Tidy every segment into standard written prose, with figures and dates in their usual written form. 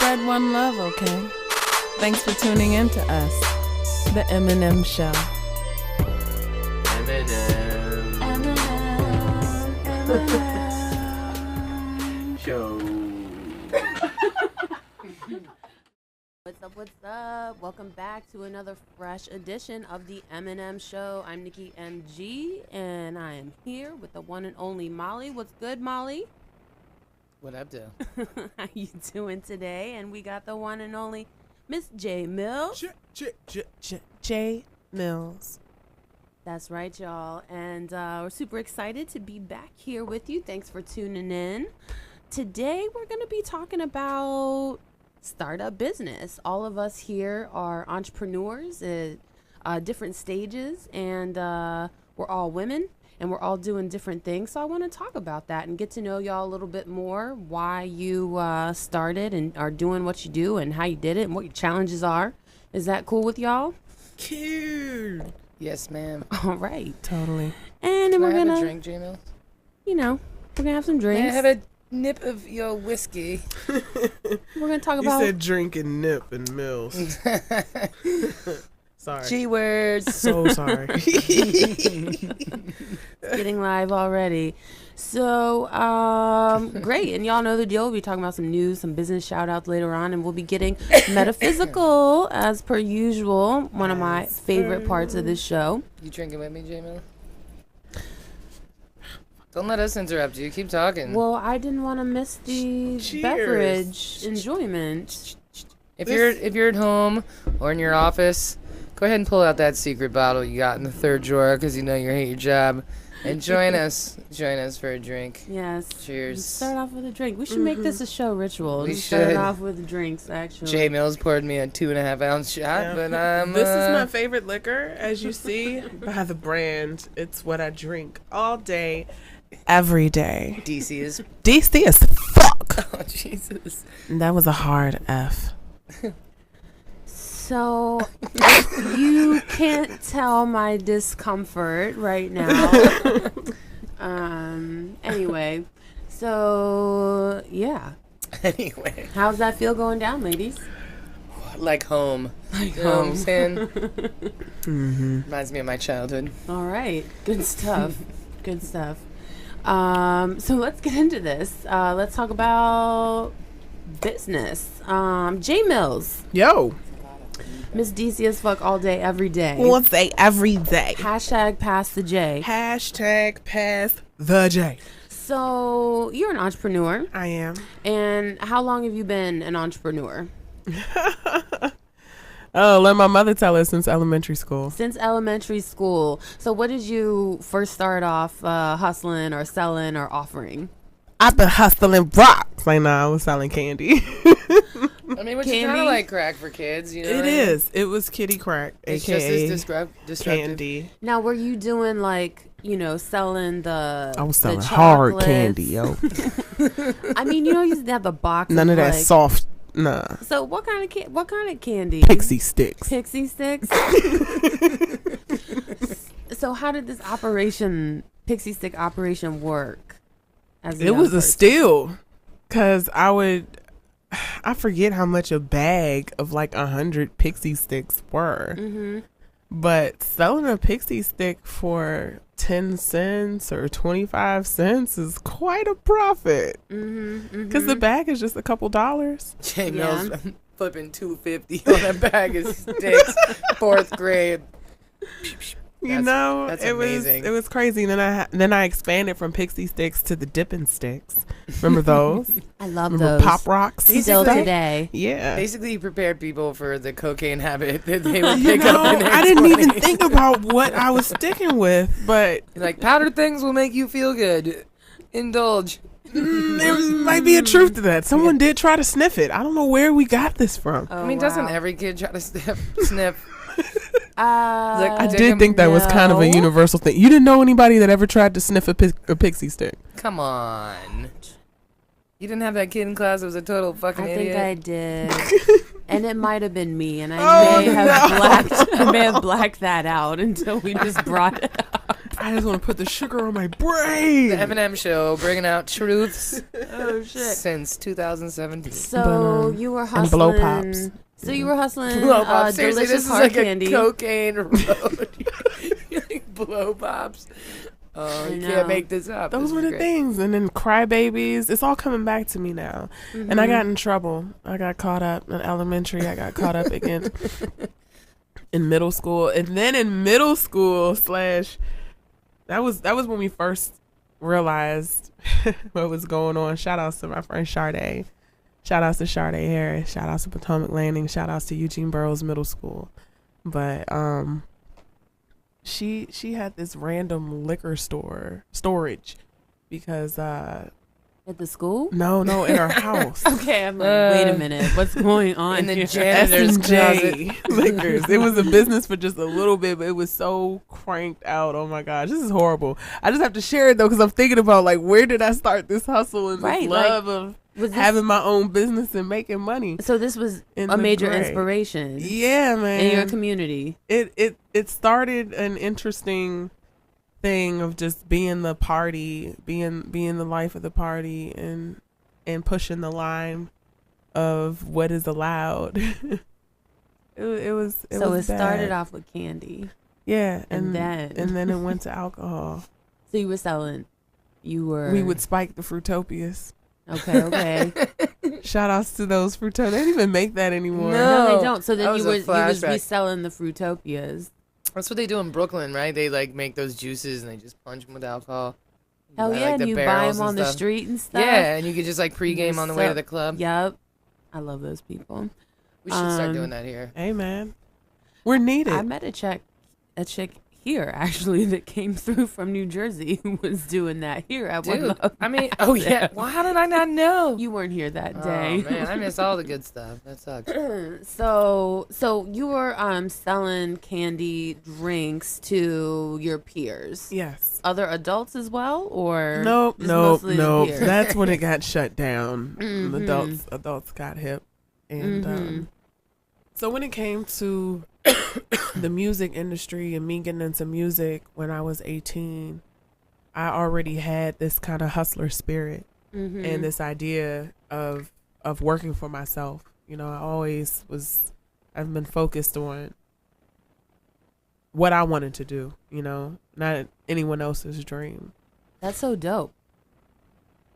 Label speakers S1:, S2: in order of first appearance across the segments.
S1: spread one love, okay? Thanks for tuning in to us, the MNM Show.
S2: MNM Show.
S3: What's up? Welcome back to another fresh edition of the MNM Show. I'm Nikki MG, and I am here with the one and only Molly. What's good, Molly?
S2: What up, though?
S3: How you doing today? And we got the one and only Miss J Mills.
S1: J Mills.
S3: That's right, y'all. And we're super excited to be back here with you. Thanks for tuning in. Today, we're going to be talking about startup business. All of us here are entrepreneurs at different stages, and we're all women, and we're all doing different things. So I want to talk about that and get to know y'all a little bit more, why you started and are doing what you do and how you did it and what your challenges are. Is that cool with y'all?
S1: Cute.
S2: Yes, ma'am.
S3: All right.
S1: Totally.
S3: And then
S2: Can
S3: we're
S2: I
S3: going
S2: have a
S3: to,
S2: drink, J-Mills?
S3: you know, we're going to have some
S2: May
S3: drinks.
S2: I have a nip of your whiskey?
S3: We're going to talk
S4: You
S3: about
S4: said drink and nip and Mills. Sorry.
S2: G-words.
S4: So sorry.
S3: getting live already. So, great. And y'all know the deal. We'll be talking about some news, some business shout outs later on, and we'll be getting metaphysical as per usual. One of my favorite parts of this show.
S2: You drinking with me, J-Mill? Don't let us interrupt you. Keep talking.
S3: Well, I didn't want to miss the
S4: Cheers.
S3: beverage enjoyment.
S2: If you're at home or in your office, go ahead and pull out that secret bottle you got in the third drawer because you know you hate your job. And join us. Join us for a drink.
S3: Yes.
S2: Cheers.
S3: Start off with a drink. We should make this a show ritual.
S2: We
S3: Just start
S2: should.
S3: off with drinks, actually.
S2: J Mills poured me a 2.5 ounce shot,
S4: Yeah.
S2: but
S4: This is my favorite liquor, as you see by the brand. It's what I drink all day, every day.
S2: DC is.
S4: DC as fuck.
S2: Oh Jesus.
S4: That was a hard F.
S3: So, you can't tell my discomfort right now. Anyway, so, yeah.
S2: Anyway,
S3: How's that feel going down, ladies?
S2: like home.
S3: Like
S2: You know what I'm
S3: home.
S2: saying?
S4: Mm-hmm.
S2: Reminds me of my childhood.
S3: All right. Good stuff. Good stuff. So, let's get into this. Let's talk about business. J Mills.
S4: Yo.
S3: Miss DC as fuck all day, every day.
S4: We'll say every day.
S3: Hashtag pass the J.
S4: Hashtag pass the J.
S3: So, you're an entrepreneur.
S4: I am.
S3: And how long have you been an entrepreneur?
S4: Oh, let my mother tell us since elementary school.
S3: Since elementary school. So what did you first start off hustling or selling or offering?
S4: I've been hustling rocks. Like, nah, I was selling candy.
S2: I mean, which is kind
S3: Candy?
S2: of like crack for kids, you know?
S4: It is. It was kitty crack,
S2: It's just
S4: aka
S2: as disruptive.
S4: candy.
S3: Now, were you doing like, you know, selling the
S4: I was selling
S3: the
S4: hard
S3: chocolates?
S4: candy, yo.
S3: I mean, you know, you used to have the box.
S4: None of that
S3: like,
S4: soft, nah.
S3: So what kind of candy?
S4: Pixie sticks.
S3: Pixie sticks. So how did this pixie stick operation work?
S4: It was a steal, cause I forget how much a bag of like 100 pixie sticks were.
S3: Mm-hmm.
S4: But selling a pixie stick for 10 cents or 25 cents is quite a profit.
S3: Mm-hmm.
S4: Because the bag is just a couple dollars.
S2: J Mills flipping $2.50 on a bag of sticks, 4th grade. That's
S4: it
S2: amazing.
S4: was crazy. And then I expanded from pixie sticks to the dipping sticks. Remember those?
S3: I love
S4: Remember
S3: those.
S4: Pop Rocks?
S3: Still today.
S4: Yeah.
S2: Basically, you prepared people for the cocaine habit that they would pick up in their
S4: I didn't even
S2: 20s.
S4: think about what I was sticking with, but
S2: Like, powdered things will make you feel good. Indulge.
S4: there might be a truth to that. Someone did try to sniff it. I don't know where we got this from.
S3: Oh,
S2: I mean, doesn't every kid try to sniff?
S4: I did think that was kind of a universal thing. You didn't know anybody that ever tried to sniff a pixie stick?
S2: Come on. You didn't have that kid in class that was a total fucking
S3: I
S2: idiot?
S3: think I did. And it might have been me, and I may have blacked that out until we just brought it up.
S4: I just want to put the sugar on my brain.
S2: The MNM Show, bringing out truths
S3: Oh shit.
S2: since 2017.
S3: So
S4: But,
S3: you were
S4: and
S3: hustling.
S4: blow pops.
S3: So you were hustling
S2: Blow pops. Seriously,
S3: delicious
S2: this is
S3: hard
S2: like
S3: candy.
S2: a cocaine road. Blow pops. Oh,
S3: I
S2: you
S3: know.
S2: can't make this up.
S4: Those
S2: This
S4: were
S2: is
S4: the
S2: great.
S4: things. And then crybabies. It's all coming back to me now. And I got in trouble. I got caught up in elementary. I got caught up again in middle school. And then in middle school / that was when we first realized what was going on. Shout outs to my friend Sade. Shout outs to Sade Harris. Shout outs to Potomac Landing. Shout outs to Eugene Burroughs Middle School. But she had this random liquor storage because
S3: At the school?
S4: no, in her house.
S3: Okay, I'm like, wait a minute, what's going on
S2: In the
S3: here?
S2: janitor's closet.
S4: S&J Liquors. It was a business for just a little bit, but it was so cranked out. Oh my gosh, this is horrible. I just have to share it though, because I'm thinking about like, where did I start this hustle and
S3: Right,
S4: this
S3: like,
S4: love of
S3: Was this,
S4: having my own business and making money?
S3: so this was
S4: in
S3: a
S4: the
S3: major
S4: gray.
S3: inspiration
S4: Yeah, man.
S3: in your community.
S4: It started an interesting thing of just being the party, being the life of the party, and pushing the line of what is allowed. it was
S3: So it
S4: bad.
S3: started off with candy.
S4: Yeah,
S3: and
S4: then it went to alcohol.
S3: So you were selling. You were.
S4: We would spike the Fruitopias.
S3: Okay.
S4: Shout outs to those Fruitopias. They don't even make that anymore.
S2: No.
S3: No, they don't. So
S2: That
S3: then
S2: was
S3: you
S2: a
S3: was
S2: flashback.
S3: reselling the Fruitopias.
S2: That's what they do in Brooklyn, right? They like make those juices and they just punch them with alcohol.
S3: Hell
S2: buy,
S3: yeah,
S2: like,
S3: and
S2: the
S3: you buy
S2: barrels
S3: them on
S2: and
S3: the
S2: stuff.
S3: street and stuff.
S2: Yeah, and you could just like pregame on the way to the club.
S3: Yep. I love those people.
S2: We should start
S3: Um,
S2: doing that here.
S4: Hey man, we're needed.
S3: I met a chick here actually that came through from New Jersey who was doing that here at One
S2: Dude,
S3: Love.
S2: I mean, oh yeah. Well, how did I not know?
S3: You weren't here that day.
S2: Oh man, I missed all the good stuff. That sucks.
S3: So you were selling candy drinks to your peers.
S4: Yes.
S3: Other adults as well, or
S4: Nope.
S3: just mostly the peers?
S4: That's when it got shut down.
S3: Mhm.
S4: Adults got hip, and
S3: Mhm.
S4: so when it came to the music industry and me getting into music when I was 18, I already had this kind of hustler spirit
S3: Mhm.
S4: and this idea of working for myself. You know, I've been focused on what I wanted to do, you know, not anyone else's dream.
S3: That's so dope.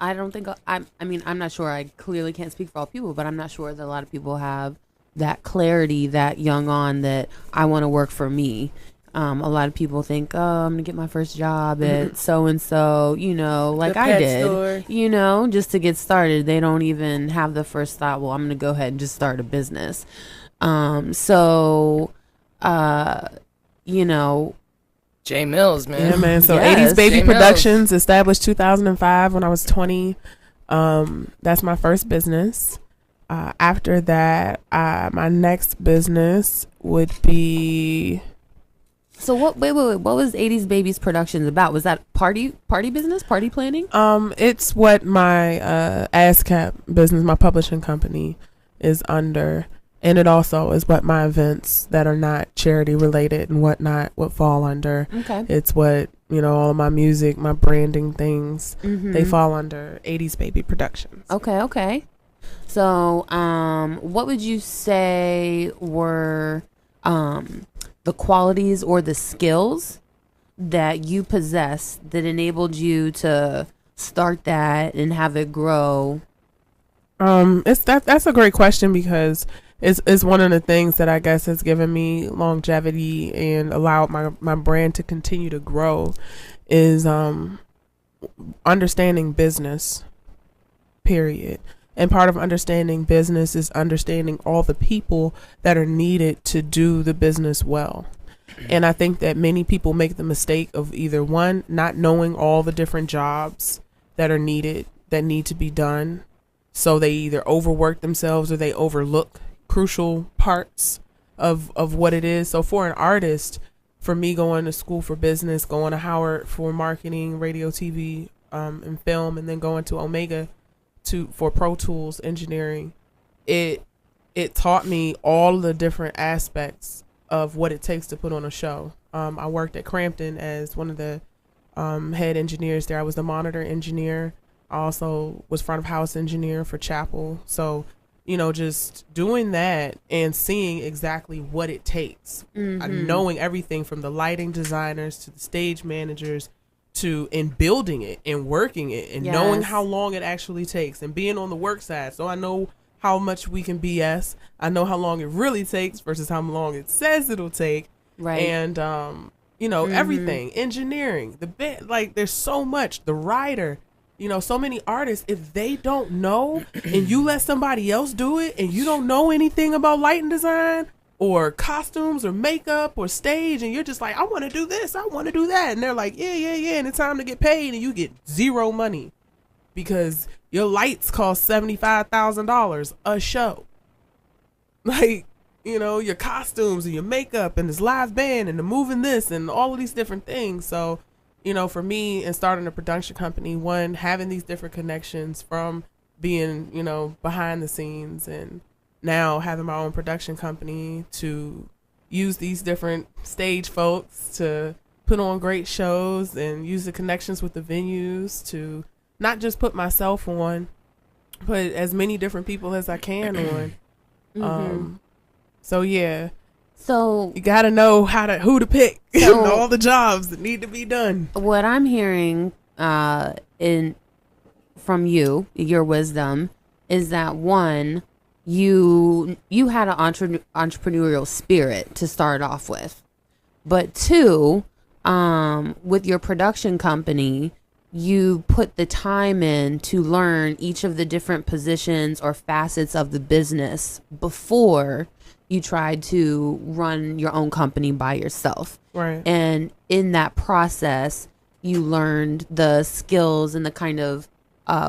S3: I don't think I mean, I'm not sure. I clearly can't speak for all people, but I'm not sure that a lot of people have that clarity that young on that I want to work for me. A lot of people think, oh, I'm gonna get my first job at so and so, you know, like
S2: The
S3: I
S2: pet
S3: did,
S2: store.
S3: you know, just to get started. They don't even have the first thought, well, I'm gonna go ahead and just start a business. You know,
S2: Jay Mills, man.
S4: Yeah, man. So
S3: Yes.
S4: 80s Baby
S2: Jay Mills.
S4: Productions, established 2005 when I was 20. That's my first business. After that, my next business would be...
S3: so what? Wait. What was 80s Babies Productions about? Was that party business, party planning?
S4: It's what my ASCAP business, my publishing company, is under. And it also is what my events that are not charity related and whatnot would fall under.
S3: Okay.
S4: It's what, you know, all of my music, my branding things,
S3: Mhm.
S4: they fall under 80s Baby Productions.
S3: Okay. So, what would you say were the qualities or the skills that you possess that enabled you to start that and have it grow?
S4: That's a great question because it's one of the things that I guess has given me longevity and allowed my brand to continue to grow is understanding business, period. And part of understanding business is understanding all the people that are needed to do the business well. And I think that many people make the mistake of either one, not knowing all the different jobs that are needed, that need to be done. So they either overwork themselves or they overlook crucial parts of what it is. So for an artist, for me going to school for business, going to Howard for marketing, radio, TV, and film, and then going to Omega for Pro Tools engineering, it taught me all the different aspects of what it takes to put on a show. I worked at Crampton as one of the head engineers there. I was the monitor engineer. I also was front of house engineer for chapel. So, just doing that and seeing exactly what it takes, knowing everything from the lighting designers to the stage managers in building it and working it and knowing how long it actually takes and being on the work side. So I know how much we can BS. I know how long it really takes versus how long it says it'll take.
S3: Right.
S4: And, everything, engineering, there's so much, the writer, so many artists, if they don't know and you let somebody else do it and you don't know anything about lighting design or costumes or makeup or stage, and you're just like, I want to do this, I want to do that. And they're like, yeah. And it's time to get paid, and you get zero money because your lights cost $75,000 a show. Your costumes and your makeup and this live band and the moving this and all of these different things. So, for me and starting a production company, one, having these different connections from being, behind the scenes, and now having my own production company to use these different stage folks to put on great shows and use the connections with the venues to not just put myself on, but as many different people as I can on. So yeah.
S3: So
S4: you got to know who to pick and all the jobs that need to be done.
S3: What I'm hearing from you, your wisdom, is that one, you had an entrepreneurial spirit to start off with, but two, with your production company, you put the time in to learn each of the different positions or facets of the business before you tried to run your own company by yourself.
S4: Right.
S3: And in that process, you learned the skills and the kind of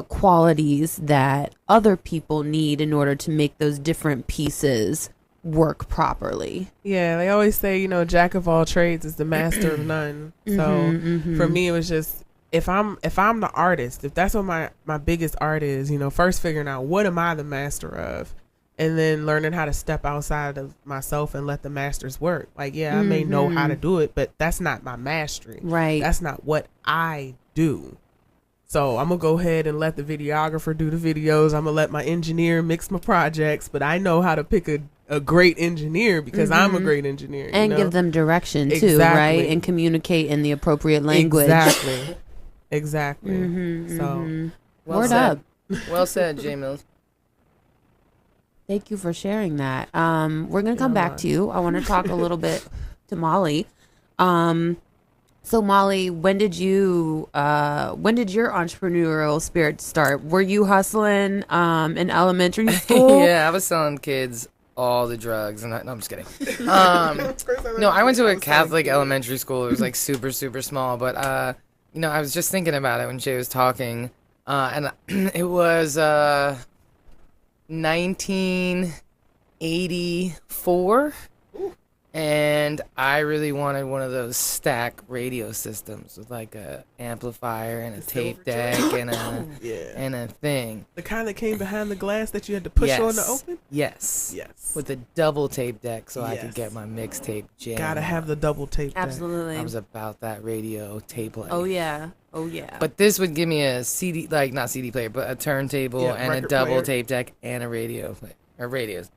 S3: qualities that other people need in order to make those different pieces work properly.
S4: Yeah, they always say, jack of all trades is the master of none. So for me, it was just, if I'm the artist, if that's what my biggest art is, first figuring out what am I the master of, and then learning how to step outside of myself and let the masters work. I may know how to do it, but that's not my mastery.
S3: Right.
S4: That's not what I do. So I'm going to go ahead and let the videographer do the videos. I'm going to let my engineer mix my projects, but I know how to pick a great engineer because I'm a great engineer.
S3: And give them direction too, right? And communicate in the appropriate language.
S4: Exactly. So
S3: Word up.
S2: Well said, J Mills.
S3: Thank you for sharing that. We're going to come back to you. I want to talk a little bit to Molly. So Molly, when did your entrepreneurial spirit start? Were you hustling in elementary school?
S2: Yeah, I was selling kids all the drugs, and no, I'm just kidding. No, I went to a Catholic elementary school. It was like super, super small, but I was just thinking about it when Jay was talking, and it was 1984. And I really wanted one of those stack radio systems with like a amplifier and a tape deck and a thing.
S4: The kind that came behind the glass that you had to push on to open?
S2: Yes. With a double tape deck so I could get my mixtape jam.
S4: Gotta have the double tape deck.
S3: Absolutely.
S2: I was about that radio tape life.
S3: Oh yeah.
S2: But this would give me a CD, like not CD player, but a turntable and a double tape deck and a radio player. Or radios,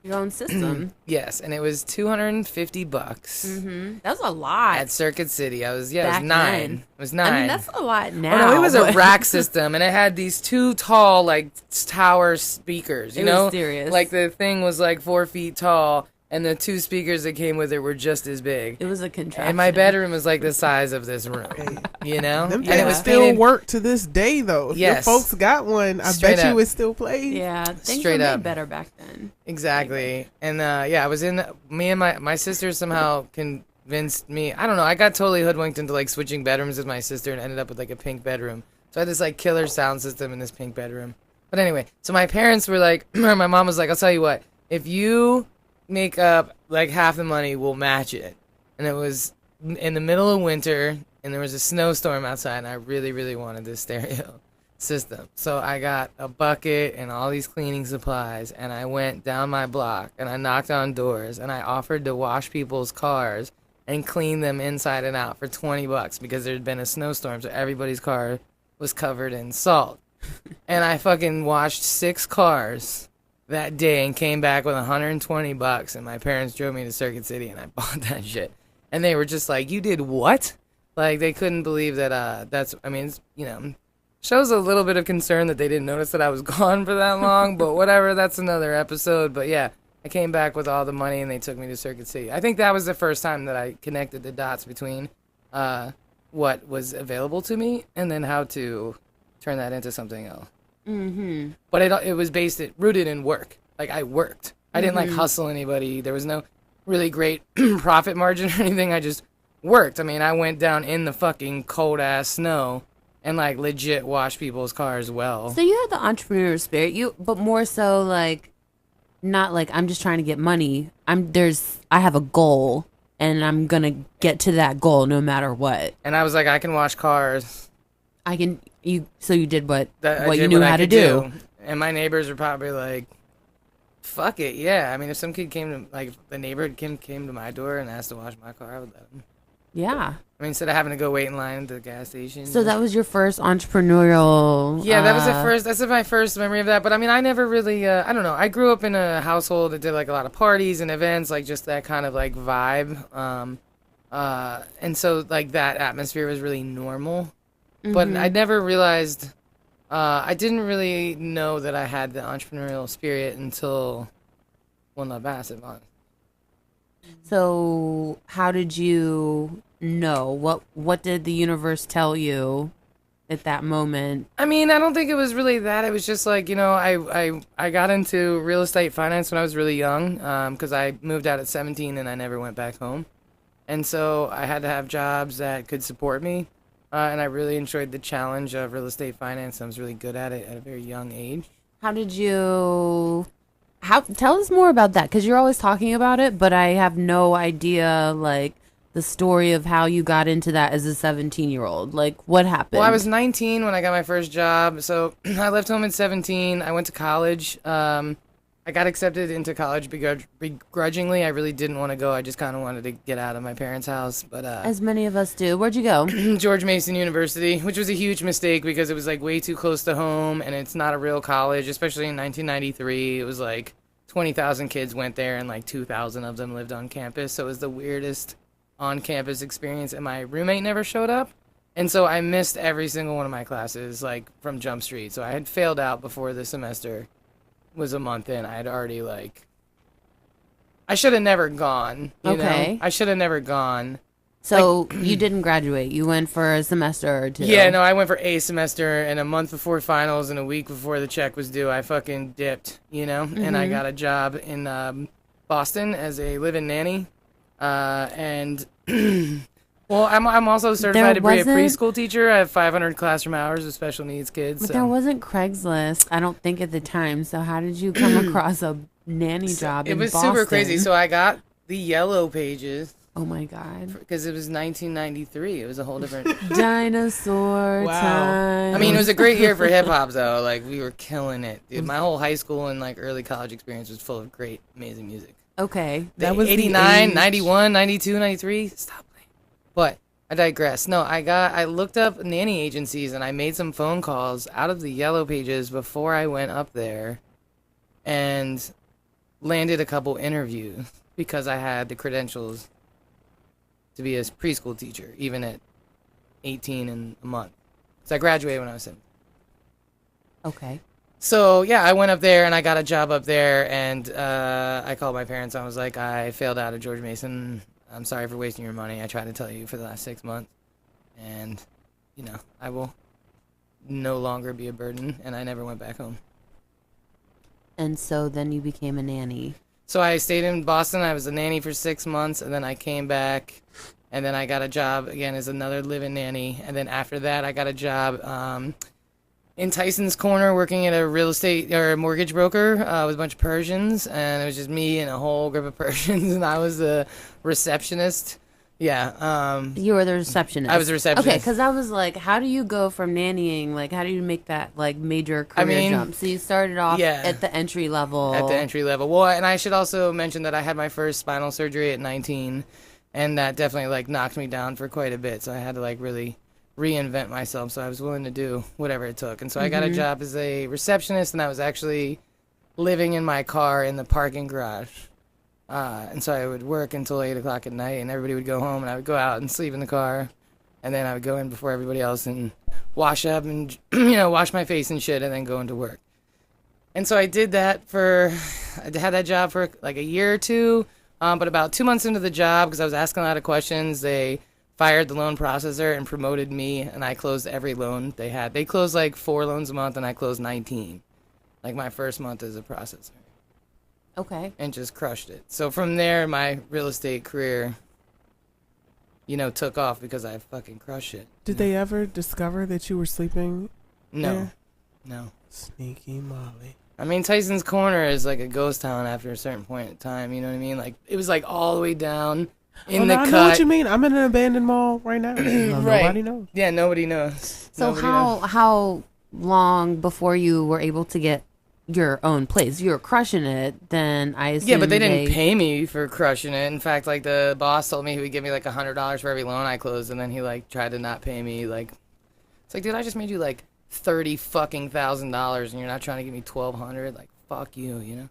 S3: Your own system.
S2: Yes, and it was $250.
S3: That's a lot.
S2: At Circuit City. I was 9.
S3: Then.
S2: It was 9.
S3: I mean, that's a lot now.
S2: Oh, no, it was a rack system, and it had these 2 tall, like, tower speakers, you know?
S3: Was serious.
S2: Like, the thing was, like, 4 feet tall, and the 2 speakers that came with it were just as big.
S3: It was a contraption.
S2: And my bedroom was, like, the size of this room, you know?
S4: Them
S2: and it was
S4: still
S2: painted,
S4: work to this day, though. If your folks got one, I bet you it still plays.
S3: Yeah, things
S2: Straight
S3: were
S2: up.
S3: made better back then.
S2: Exactly. And, I was me and my sister somehow convinced me, I don't know, I got totally hoodwinked into, like, switching bedrooms with my sister and ended up with, like, a pink bedroom. So I had this, like, killer sound system in this pink bedroom. But anyway, so my parents were like, my mom was like, I'll tell you what, if you make up, like, half the money, we'll match it. And it was in the middle of winter, and there was a snowstorm outside, and I really, really wanted this stereo system. So I got a bucket and all these cleaning supplies, and I went down my block, and I knocked on doors, and I offered to wash people's cars and clean them inside and out for $20 because there had been a snowstorm, so everybody's car was covered in salt. And I fucking washed 6 cars that day and came back with $120, and my parents drove me to Circuit City and I bought that shit. And they were just like, "You did what?" Like, they couldn't believe that shows a little bit of concern that they didn't notice that I was gone for that long, but whatever, that's another episode. But yeah, I came back with all the money and they took me to Circuit City. I think that was the first time that I connected the dots between what was available to me and then how to turn that into something else. Mm-hmm. But it was rooted in work. Like, I worked. I didn't like hustle anybody. There was no really great profit margin or anything. I just worked. I mean, I went down in the fucking cold ass snow and like legit washed people's cars well.
S3: So you had the entrepreneur spirit, but more so like, not like I'm just trying to get money. I have a goal and I'm gonna get to that goal no matter what.
S2: And I was like, I can wash cars.
S3: So you did what
S2: you
S3: knew how to do.
S2: And my neighbors were probably like, fuck it, yeah. I mean, if some kid the neighbor came to my door and asked to wash my car, I would let him.
S3: Yeah.
S2: I mean, instead of having to go wait in line at the gas station.
S3: So that was your first entrepreneurial...
S2: Yeah, that's my first memory of that. But I mean, I never really, I don't know. I grew up in a household that did like a lot of parties and events, like just that kind of like vibe. And so like that atmosphere was really normal. But I never realized, I didn't really know that I had the entrepreneurial spirit until One Love Massive.
S3: So how did you know? What did the universe tell you at that moment?
S2: I mean, I don't think it was really that. It was just like, I got into real estate finance when I was really young because I moved out at 17 and I never went back home. And so I had to have jobs that could support me. And I really enjoyed the challenge of real estate finance. I was really good at it at a very young age.
S3: Tell us more about that, because you're always talking about it, but I have no idea, like, the story of how you got into that as a 17-year-old. Like, what happened?
S2: Well, I was 19 when I got my first job, so I left home at 17. I went to college. I got accepted into college begrudgingly. I really didn't want to go. I just kind of wanted to get out of my parents' house. But
S3: as many of us do. Where'd you go?
S2: George Mason University, which was a huge mistake because it was like way too close to home, and it's not a real college, especially in 1993. It was like 20,000 kids went there, and like 2,000 of them lived on campus. So it was the weirdest on-campus experience, and my roommate never showed up. And so I missed every single one of my classes, like from Jump Street. So I had failed out before the semester was a month in. I had already I should have never gone. You know? I should have never gone.
S3: So you didn't graduate. You went for a semester or two.
S2: Yeah, no, I went for a semester, and a month before finals and a week before the check was due, I fucking dipped, and I got a job in Boston as a live-in nanny. And well, I'm also certified to be a preschool teacher. I have 500 classroom hours with special needs kids.
S3: But there wasn't Craigslist, I don't think, at the time. So how did you come across a nanny job in Boston? It was super crazy.
S2: So I got the Yellow Pages.
S3: Oh my God.
S2: Because it was 1993. It was a whole different...
S3: Dinosaur time.
S2: I mean, it was a great year for hip-hop, though. Like, we were killing it. Dude, my whole high school and, like, early college experience was full of great, amazing music.
S3: Okay.
S2: That was 89, 91, 92, 93. Stop. But I digress. No, I looked up nanny agencies and I made some phone calls out of the Yellow Pages before I went up there and landed a couple interviews because I had the credentials to be a preschool teacher, even at 18 and a month. So I graduated when I was 7.
S3: Okay.
S2: So, yeah, I went up there and I got a job up there, and I called my parents. I was like, I failed out of George Mason. I'm sorry for wasting your money. I tried to tell you for the last 6 months. And, I will no longer be a burden. And I never went back home.
S3: And so then you became a nanny.
S2: So I stayed in Boston. I was a nanny for 6 months. And then I came back. And then I got a job again as another live-in nanny. And then after that, I got a job in Tyson's Corner working at a real estate or a mortgage broker with a bunch of Persians. And it was just me and a whole group of Persians. And I was the receptionist. Yeah.
S3: You were the receptionist.
S2: I was the receptionist.
S3: Okay, because I was like, how do you go from nannying? Like, how do you make that, like, major career jump? So you started off at the entry level.
S2: At the entry level. Well, and I should also mention that I had my first spinal surgery at 19. And that definitely like knocked me down for quite a bit. So I had to like really reinvent myself. So I was willing to do whatever it took. And so I got a job as a receptionist, and I was actually living in my car in the parking garage. And so I would work until 8 o'clock at night, and everybody would go home, and I would go out and sleep in the car. And then I would go in before everybody else and wash up and, wash my face and shit, and then go into work. And so I did that I had that job for like a year or two. But about 2 months into the job, because I was asking a lot of questions, they fired the loan processor and promoted me, and I closed every loan they had. They closed like 4 loans a month, and I closed 19. Like my first month as a processor.
S3: Okay.
S2: And just crushed it. So from there, my real estate career, took off because I fucking crushed it.
S4: Did they ever discover that you were sleeping?
S2: No.
S4: there?
S2: No.
S4: Sneaky Molly.
S2: I mean, Tyson's Corner is like a ghost town after a certain point in time. You know what I mean? Like, it was like all the way down in the cut.
S4: I know what you mean. I'm in an abandoned mall right now.
S2: Right.
S4: Nobody knows.
S2: Yeah, nobody knows.
S3: So
S2: Nobody knows.
S3: how long before you were able to get your own place? You were crushing it, then I assume.
S2: Yeah, but they didn't pay me for crushing it. In fact, like the boss told me he would give me like $100 for every loan I closed, and then he like tried to not pay me. Like, it's like, dude, I just made you like $30,000, and you're not trying to give me $1,200. Like, fuck you,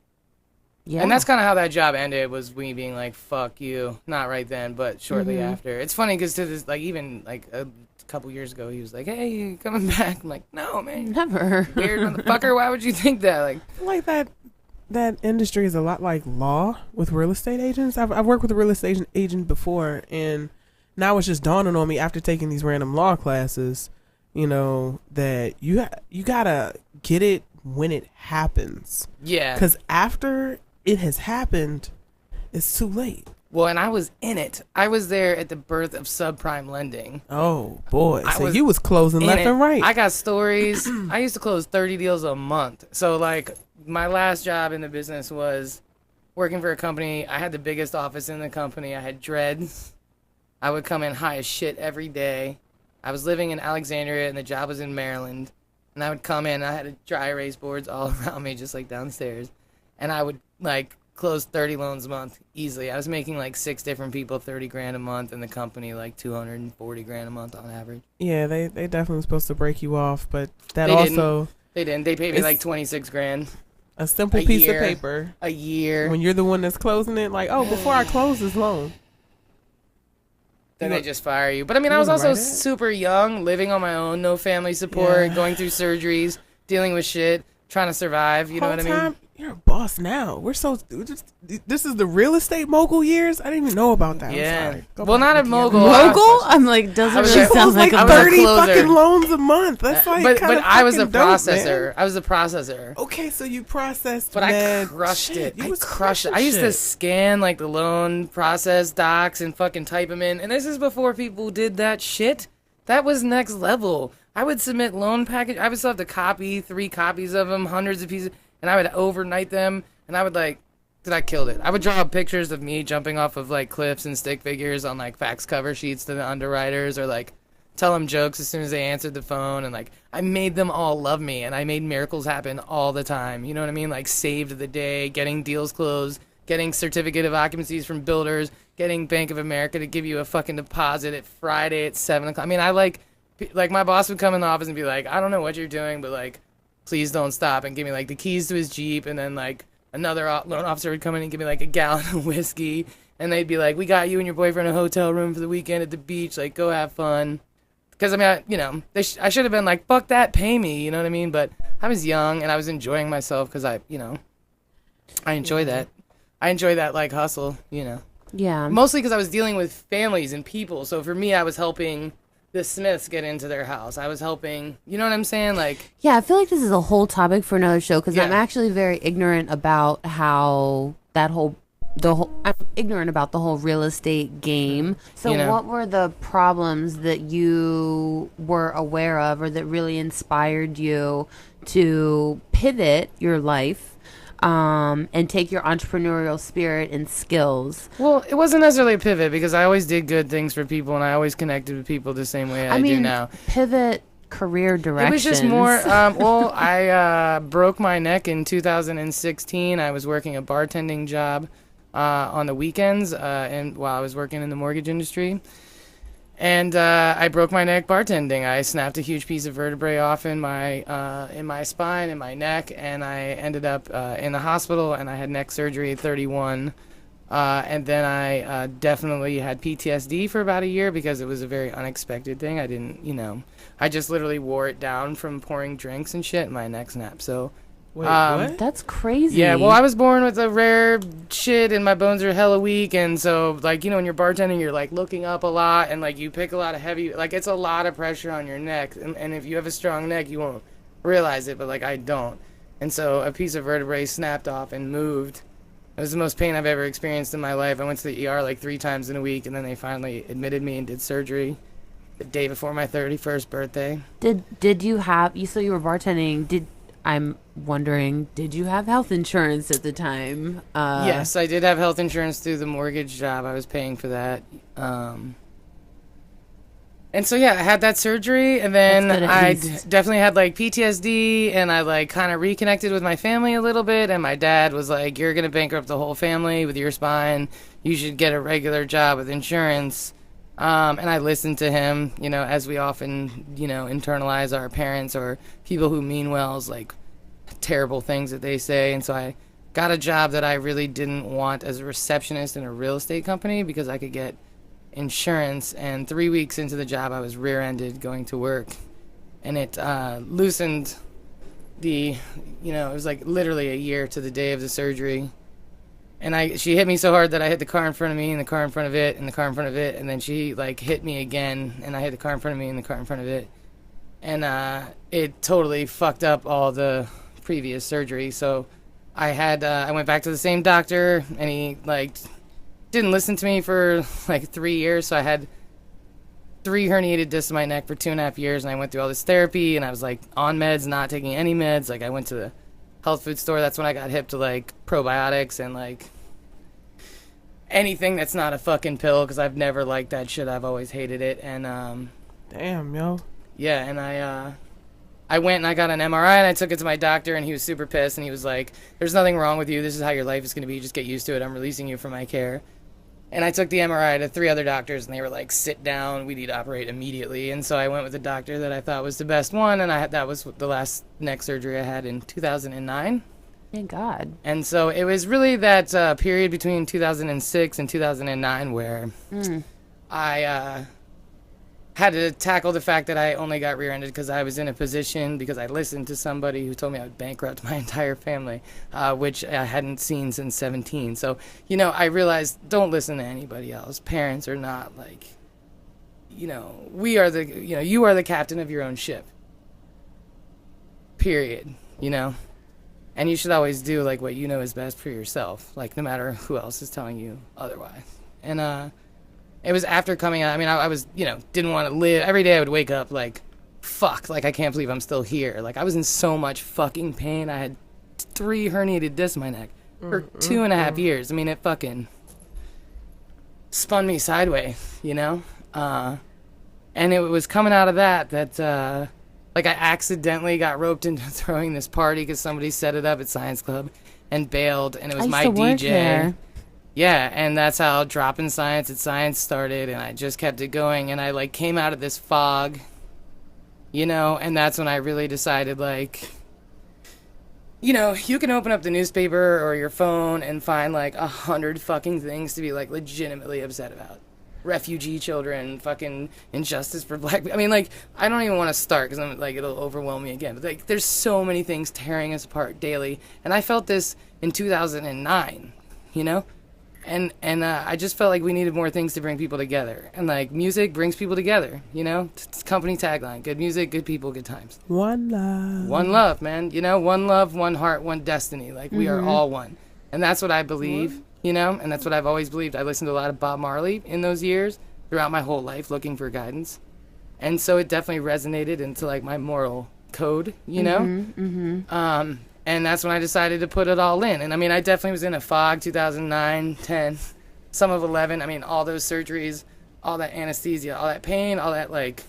S3: Yeah.
S2: And that's kind of how that job ended, was me being like, fuck you. Not right then, but shortly after. It's funny because to this, like, even like a couple years ago, he was like, hey, you coming back? I'm like, no, man.
S3: Never.
S2: Weird motherfucker. Why would you think that? Like,
S4: I feel like that industry is a lot like law with real estate agents. I've worked with a real estate agent before, and now it's just dawning on me after taking these random law classes, that you gotta get it when it happens.
S2: yeah.
S4: Because after it has happened, it's too late.
S2: Well, and I was in it. I was there at the birth of subprime lending.
S4: Oh boy!
S2: I
S4: So
S2: was
S4: you was closing
S2: in
S4: left
S2: it.
S4: and right.
S2: I got stories. I used to close 30 deals a month. So, like, my last job in the business was working for a company. I had the biggest office in the company. I had dreads. I would come in high as shit every day. I was living in Alexandria, and the job was in Maryland. And I would come in. I had dry erase boards all around me, just like downstairs. And I would, like, close 30 loans a month easily. I was making like 6 different people $30,000 a month, in the company like $240,000 a month on average.
S4: Yeah, they definitely supposed to break you off, but that
S2: They
S4: also
S2: They didn't. They paid me like $26,000
S4: a simple
S2: a
S4: piece
S2: year.
S4: of paper.
S2: A year.
S4: When you're the one that's closing it, like, oh, before I close this loan.
S2: Then
S4: You
S2: they
S4: know-
S2: just fire you. But I mean,
S4: You
S2: I was
S4: wanna
S2: also
S4: write it?
S2: super young, living on my own, no family support,
S4: Yeah.
S2: going through surgeries, dealing with shit, trying to survive. You know what I mean?
S4: Time, you're a boss now. This is the real estate mogul years. I didn't even know about that. I'm
S2: Yeah.
S4: sorry. Go
S2: Well,
S4: back,
S2: not a
S4: Nikki.
S2: mogul.
S3: Mogul? I'm like, doesn't
S2: I was
S3: really
S2: a-
S4: She
S3: sound
S4: closed
S3: like
S4: like
S3: a
S2: was a
S4: 30
S2: closer.
S4: fucking loans a month. That's like
S2: but
S4: kinda
S2: I was a
S4: fucking dope,
S2: processor.
S4: man.
S2: I was a processor.
S4: Okay, so you processed,
S2: But I
S4: mad
S2: crushed
S4: shit.
S2: it.
S4: You
S2: I
S4: was
S2: crushed it. I
S4: crushing
S2: used to
S4: shit.
S2: scan like the loan process docs and fucking type them in. And this is before people did that shit. That was next level. I would submit loan package. I would still have to copy 3 copies of them, hundreds of pieces, and I would overnight them. And I would like, dude, I killed it. I would draw pictures of me jumping off of like cliffs and stick figures on like fax cover sheets to the underwriters, or like tell them jokes as soon as they answered the phone. And like, I made them all love me, and I made miracles happen all the time. You know what I mean? Like, saved the day, getting deals closed, getting certificate of occupancies from builders, getting Bank of America to give you a fucking deposit at Friday at 7 o'clock. I mean, I like my boss would come in the office and be like, I don't know what you're doing, but like, please don't stop, and give me like the keys to his Jeep. And then like another loan officer would come in and give me like a gallon of whiskey, and they'd be like, we got you and your boyfriend a hotel room for the weekend at the beach, like, go have fun. Because I mean, I should have been like, fuck that, pay me, you know what I mean? But I was young, and I was enjoying myself because I enjoy that. I enjoy that like hustle,
S3: Yeah.
S2: mostly because I was dealing with families and people. So for me, I was helping the Smiths get into their house. I was helping, you know what I'm saying? Like,
S3: Yeah, I feel like this is a whole topic for another show, because I'm
S2: Yeah.
S3: actually very ignorant about how I'm ignorant about the whole real estate game. So
S2: You know.
S3: what were the problems that you were aware of, or that really inspired you to pivot your life and take your entrepreneurial spirit and skills?
S2: well, it wasn't necessarily a pivot, because I always did good things for people, and I always connected with people the same way I do now.
S3: Pivot career directions.
S2: It was just more, I broke my neck in 2016. I was working a bartending job on the weekends and while I was working in the mortgage industry. And I broke my neck bartending. I snapped a huge piece of vertebrae off in my spine and my neck, and I ended up in the hospital, and I had neck surgery at 31. And then I definitely had PTSD for about a year because it was a very unexpected thing. I didn't, I just literally wore it down from pouring drinks and shit, and my neck snapped. So
S4: Wait, what?
S3: That's crazy.
S2: yeah, well, I was born with a rare shit, and my bones are hella weak, and so, like, when you're bartending, you're, like, looking up a lot, and, like, you pick a lot of heavy, like, it's a lot of pressure on your neck, and if you have a strong neck, you won't realize it, but, like, I don't. And so a piece of vertebrae snapped off and moved. It was the most pain I've ever experienced in my life. I went to the ER, like, 3 times in a week, and then they finally admitted me and did surgery the day before my 31st birthday.
S3: Did you have, so you were bartending, I'm wondering, did you have health insurance at the time?
S2: Yes, I did have health insurance through the mortgage job. I was paying for that. And so, yeah, I had that surgery, and then I definitely had, like, PTSD, and I, like, kind of reconnected with my family a little bit, and my dad was like, you're going to bankrupt the whole family with your spine. You should get a regular job with insurance. And I listened to him, as we often, internalize our parents or people who mean well's, like, terrible things that they say. And so I got a job that I really didn't want as a receptionist in a real estate company because I could get insurance. And 3 weeks into the job, I was rear-ended going to work. And it loosened it was, like, literally a year to the day of the surgery. And she hit me so hard that I hit the car in front of me and the car in front of it and the car in front of it. And then she, like, hit me again, and I hit the car in front of me and the car in front of it. And it totally fucked up all the previous surgery. So I went back to the same doctor, and he, like, didn't listen to me for, like, 3 years. So I had 3 herniated discs in my neck for 2.5 years, and I went through all this therapy, and I was, like, on meds, not taking any meds. Like, I went to the health food store. That's when I got hip to, like, probiotics and, like, anything that's not a fucking pill, because I've never liked that shit. I've always hated it. And
S4: Damn, yo.
S2: yeah, and I went and I got an MRI, and I took it to my doctor, and he was super pissed, and he was like, there's nothing wrong with you. This is how your life is going to be. Just get used to it. I'm releasing you from my care. And I took the MRI to 3 other doctors, and they were like, sit down, we need to operate immediately. And so I went with the doctor that I thought was the best one, and that was the last neck surgery I had in 2009.
S3: Thank God.
S2: And so it was really that period between 2006 and 2009 where I had to tackle the fact that I only got rear-ended because I was in a position, because I listened to somebody who told me I would bankrupt my entire family, which I hadn't seen since 17. So, I realized, don't listen to anybody else. Parents are not, like, we are you are the captain of your own ship. Period. And you should always do, like, what you know is best for yourself, like, no matter who else is telling you otherwise. And it was after coming out. I mean, I was, didn't want to live. Every day I would wake up like, fuck, like, I can't believe I'm still here. Like, I was in so much fucking pain. I had 3 herniated discs in my neck for 2.5 years. I mean, it fucking spun me sideways, And it was coming out of that, like, I accidentally got roped into throwing this party because somebody set it up at Science Club and bailed, and it was my DJ.
S3: There.
S2: Yeah, and that's how Dropping Science at Science started, and I just kept it going, and I, like, came out of this fog, and that's when I really decided, like, you can open up the newspaper or your phone and find, like, 100 fucking things to be, like, legitimately upset about. Refugee children, fucking injustice for black people. I mean, like, I don't even want to start because I'm like, it'll overwhelm me again. But, like, there's so many things tearing us apart daily. And I felt this in 2009, And I just felt like we needed more things to bring people together. And, like, music brings people together, It's company tagline. Good music, good people, good times.
S4: One love.
S2: One love, man. One love, one heart, one destiny. Like, we are all one. And that's what I believe, And that's what I've always believed. I listened to a lot of Bob Marley in those years, throughout my whole life, looking for guidance. And so it definitely resonated into, like, my moral code, And that's when I decided to put it all in. And, I mean, I definitely was in a fog, 2009, 10, some of 11. I mean, all those surgeries, all that anesthesia, all that pain, all that, like,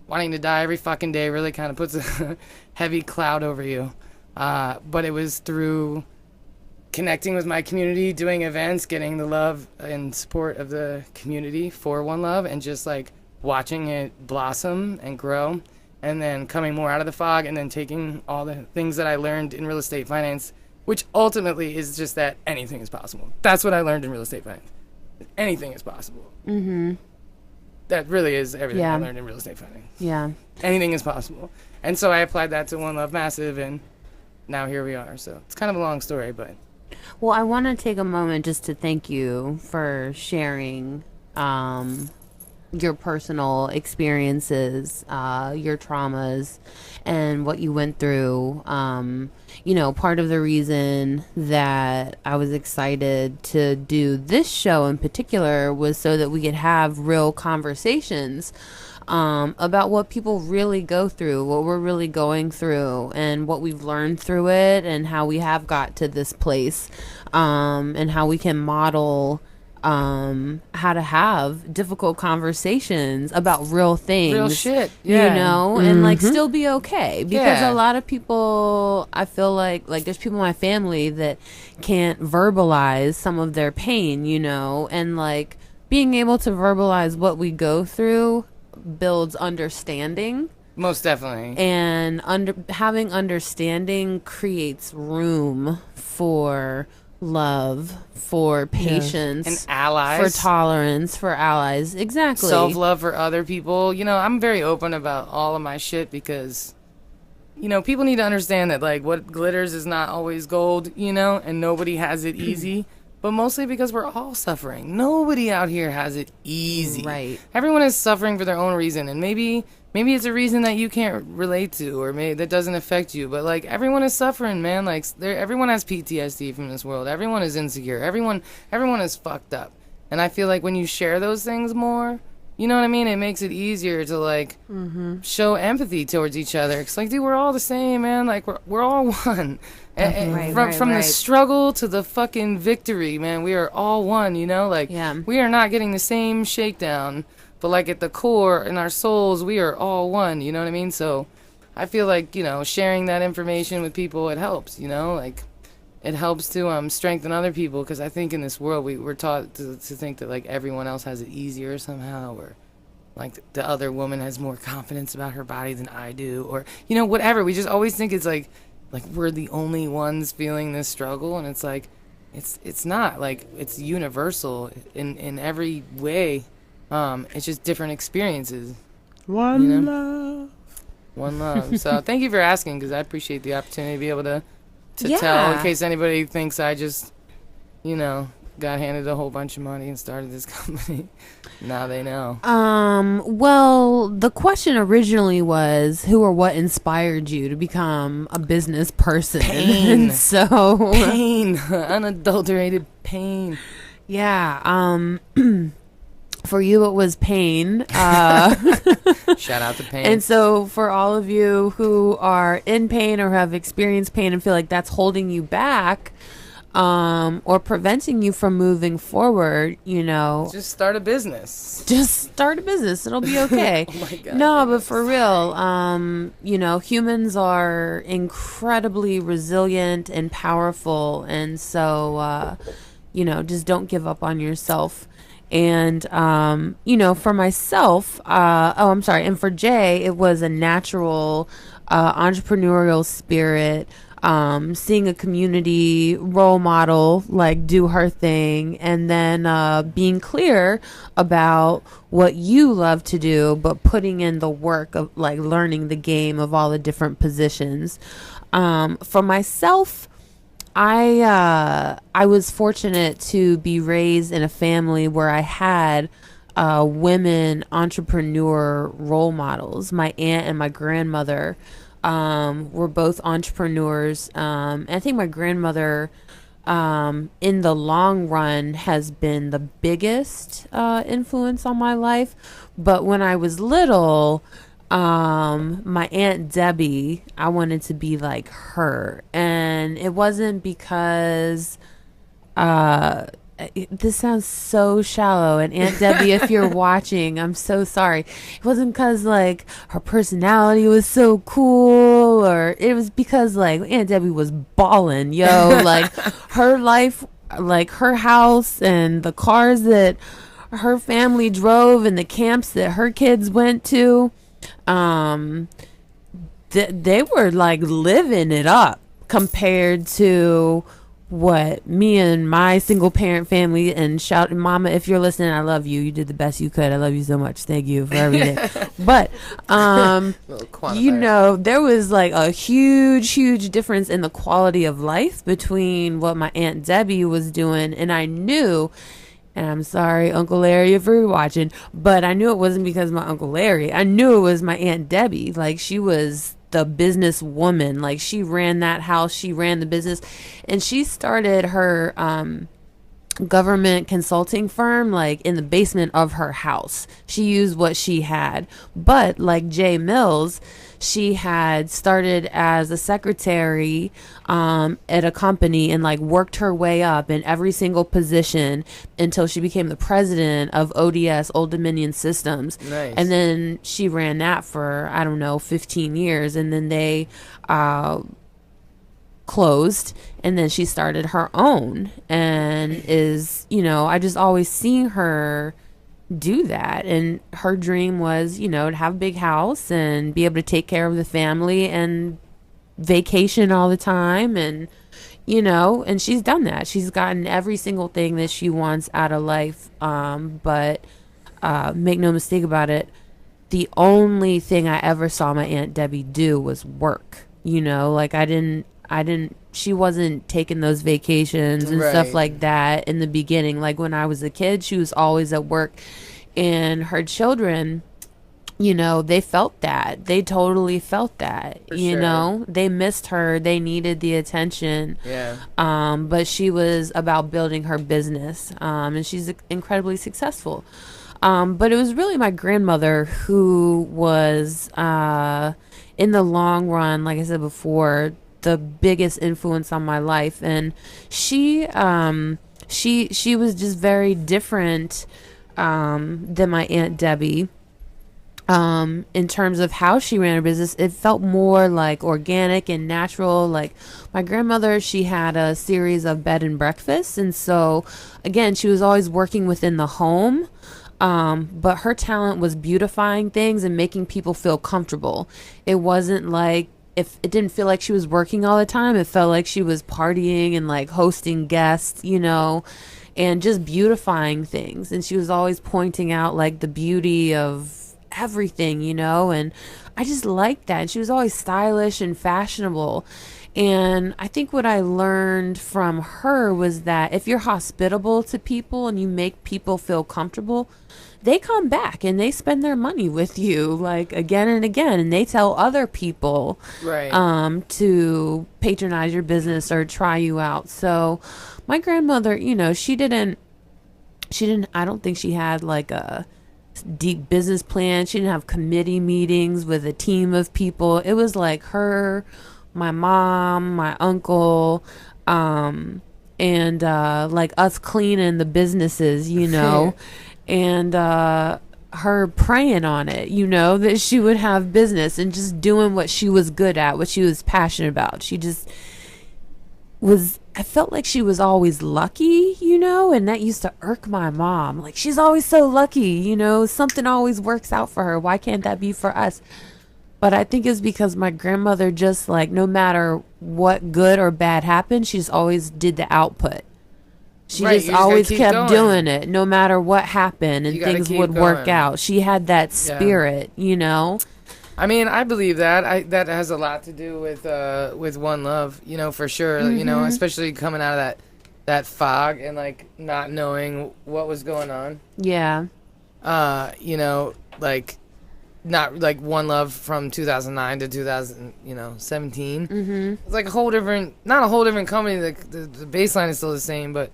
S2: wanting to die every fucking day really kind of puts a heavy cloud over you. But it was through connecting with my community, doing events, getting the love and support of the community for One Love, and just like watching it blossom and grow, and then coming more out of the fog, and then taking all the things that I learned in real estate finance, which ultimately is just that anything is possible. That's what I learned in real estate finance. Anything is possible.
S3: Mm-hmm.
S2: That really is everything
S3: Yeah.
S2: I learned in real estate finance.
S3: Yeah.
S2: Anything is possible. And so I applied that to One Love Massive, and now here we are. So it's kind of a long story, but
S3: Well, I want to take a moment just to thank you for sharing your personal experiences, your traumas, and what you went through. You know, part of the reason that I was excited to do this show in particular was so that we could have real conversations about what people really go through, what we're really going through, and what we've learned through it, and how we have got to this place, and how we can model how to have difficult conversations about real things,
S2: real shit. Yeah.
S3: you know, and like still be okay, because
S2: Yeah.
S3: a lot of people, I feel like there's people in my family that can't verbalize some of their pain, you know, and like being able to verbalize what we go through builds understanding,
S2: Most definitely.
S3: and having understanding creates room for love, for patience,
S2: And allies.
S3: for tolerance, for allies. Exactly.
S2: Self-love for other people. You know, I'm very open about all of my shit because, you know, people need to understand that, like, what glitters is not always gold, you know, and nobody has it easy. But mostly because we're all suffering. Nobody out here has it easy.
S3: Right.
S2: Everyone is suffering for their own reason, and maybe it's a reason that you can't relate to, or maybe that doesn't affect you. But like, everyone is suffering, man. Like, everyone has PTSD from this world. Everyone is insecure. Everyone is fucked up. And I feel like when you share those things more, you know what I mean? It makes it easier to like show empathy towards each other. It's like, dude, we're all the same, man. Like, we're all one. And
S3: Right,
S2: from the
S3: right.
S2: struggle to the fucking victory, man, we are all one, you know? Like,
S3: Yeah.
S2: we are not getting the same shakedown, but like at the core, in our souls, we are all one, you know what I mean? So I feel like, you know, sharing that information with people, it helps, you know? Like, it helps to strengthen other people, because I think in this world, we're taught to think that, like, everyone else has it easier somehow, or like the other woman has more confidence about her body than I do, or, you know, whatever. We just always think it's like we're the only ones feeling this struggle, and it's like it's not. Like, it's universal in every way. It's just different experiences.
S4: One love.
S2: One love. So thank you for asking, because I appreciate the opportunity to be able to
S3: Yeah.
S2: tell, in case anybody thinks I just, you know, got handed a whole bunch of money and started this company. Now they know.
S3: Well, the question originally was, who or what inspired you to become a business person?
S2: Pain.
S3: And so,
S2: Pain. Unadulterated pain.
S3: yeah, for you it was pain.
S2: Shout out to pain.
S3: And so for all of you who are in pain or have experienced pain and feel like that's holding you back, or preventing you from moving forward, you know,
S2: just start a business.
S3: just start a business. It'll be okay.
S2: Oh my God.
S3: No, but for real, you know, humans are incredibly resilient and powerful. And so, you know, just don't give up on yourself. And, you know, for myself, and for Jay, it was a natural, entrepreneurial spirit, seeing a community role model like do her thing, and then being clear about what you love to do, but putting in the work of like learning the game of all the different positions. For myself, I was fortunate to be raised in a family where I had women entrepreneur role models. My aunt and my grandmother were both entrepreneurs. And I think my grandmother, in the long run, has been the biggest influence on my life. But when I was little, my Aunt Debbie, I wanted to be like her. And it wasn't because this sounds so shallow, and Aunt Debbie, if you're watching, I'm so sorry. It wasn't because like her personality was so cool, or it was because like Aunt Debbie was balling, yo. Like her life, like her house and the cars that her family drove and the camps that her kids went to, they were like living it up compared to what me and my single parent family. And shout, mama, if you're listening, I love you. You did the best you could. I love you so much. Thank you for everything. But you know, there was like a huge difference in the quality of life between what my Aunt Debbie was doing, and I knew, and I'm sorry, Uncle Larry, if you're watching, but I knew it wasn't because of my Uncle Larry. I knew it was my Aunt Debbie. Like, she was the business woman. Like, she ran that house, she ran the business, and she started her government consulting firm like in the basement of her house. She used what she had. But like Jay Mills, she had started as a secretary at a company and like worked her way up in every single position until she became the president of ODS, Old Dominion Systems.
S2: Nice.
S3: And then she ran that for, I don't know, 15 years, and then they closed, and then she started her own, and is, you know, I just always seen her do that. And her dream was, you know, to have a big house and be able to take care of the family and vacation all the time, and you know, and she's done that. She's gotten every single thing that she wants out of life, but make no mistake about it, the only thing I ever saw my Aunt Debbie do was work. You know, like she wasn't taking those vacations and stuff like that in the beginning. Like when I was a kid, she was always at work, and her children, you know, they felt that. They totally felt that. You know, they missed her. They needed the attention. Yeah. But she was about building her business, and she's incredibly successful. But it was really my grandmother who was, in the long run, like I said before, the biggest influence on my life. And she was just very different than my Aunt Debbie. In terms of how she ran her business, it felt more like organic and natural. Like my grandmother, she had a series of bed and breakfasts, and so again, she was always working within the home. But her talent was beautifying things and making people feel comfortable. It wasn't like, if it didn't feel like she was working all the time, it felt like she was partying and like hosting guests, you know, and just beautifying things. And she was always pointing out like the beauty of everything, you know, and I just liked that. And she was always stylish and fashionable. And I think what I learned from her was that if you're hospitable to people and you make people feel comfortable, they come back and they spend their money with you like again and again, and they tell other people to patronize your business or try you out. So my grandmother, you know, she didn't I don't think she had like a deep business plan. She didn't have committee meetings with a team of people. It was like her, my mom, my uncle, and like us cleaning the businesses, you know, and her praying on it, you know, that she would have business, and just doing what she was good at, what she was passionate about. She just was, I felt like she was always lucky, you know, and that used to irk my mom. Like, she's always so lucky, you know, something always works out for her. Why can't that be for us? But I think it's because my grandmother just, like, no matter what good or bad happened, she just always did the output. She just always kept doing it, no matter what happened, and things would work out. She had that spirit, you know?
S2: I mean, I believe that. That has a lot to do with One Love, you know, for sure. You know, especially coming out of that fog and, like, not knowing what was going on.
S3: Yeah.
S2: You know, like, not like One Love from 2009 to 2017. It's like a whole different, not a whole different company. The baseline is still the same, but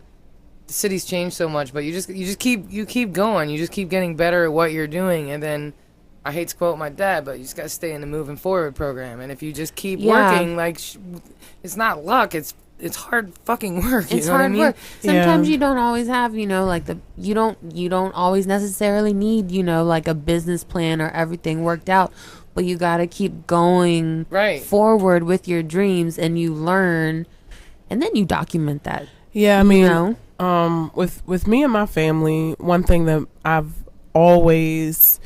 S2: the city's changed so much. But you just keep going. You just keep getting better at what you're doing, and then, I hate to quote my dad, but you just got to stay in the moving forward program. And if you just keep working, like, it's not luck, it's it's hard fucking work. You
S3: It's
S2: know what I
S3: hard
S2: mean?
S3: work. Sometimes
S4: Yeah.
S3: you don't always have, like you don't always necessarily need, like a business plan or everything worked out, but you got to keep going
S2: Right.
S3: forward with your dreams, and you learn, and then you document that.
S4: Yeah, I
S3: You
S4: mean,
S3: know?
S4: with me and my family, one thing that I've always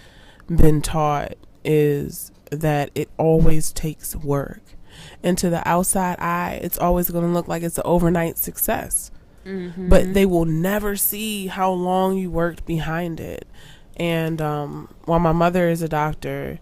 S4: been taught is that it always takes work. And to the outside eye, it's always going to look like it's an overnight success.
S3: Mm-hmm.
S4: But they will never see how long you worked behind it. And while my mother is a doctor,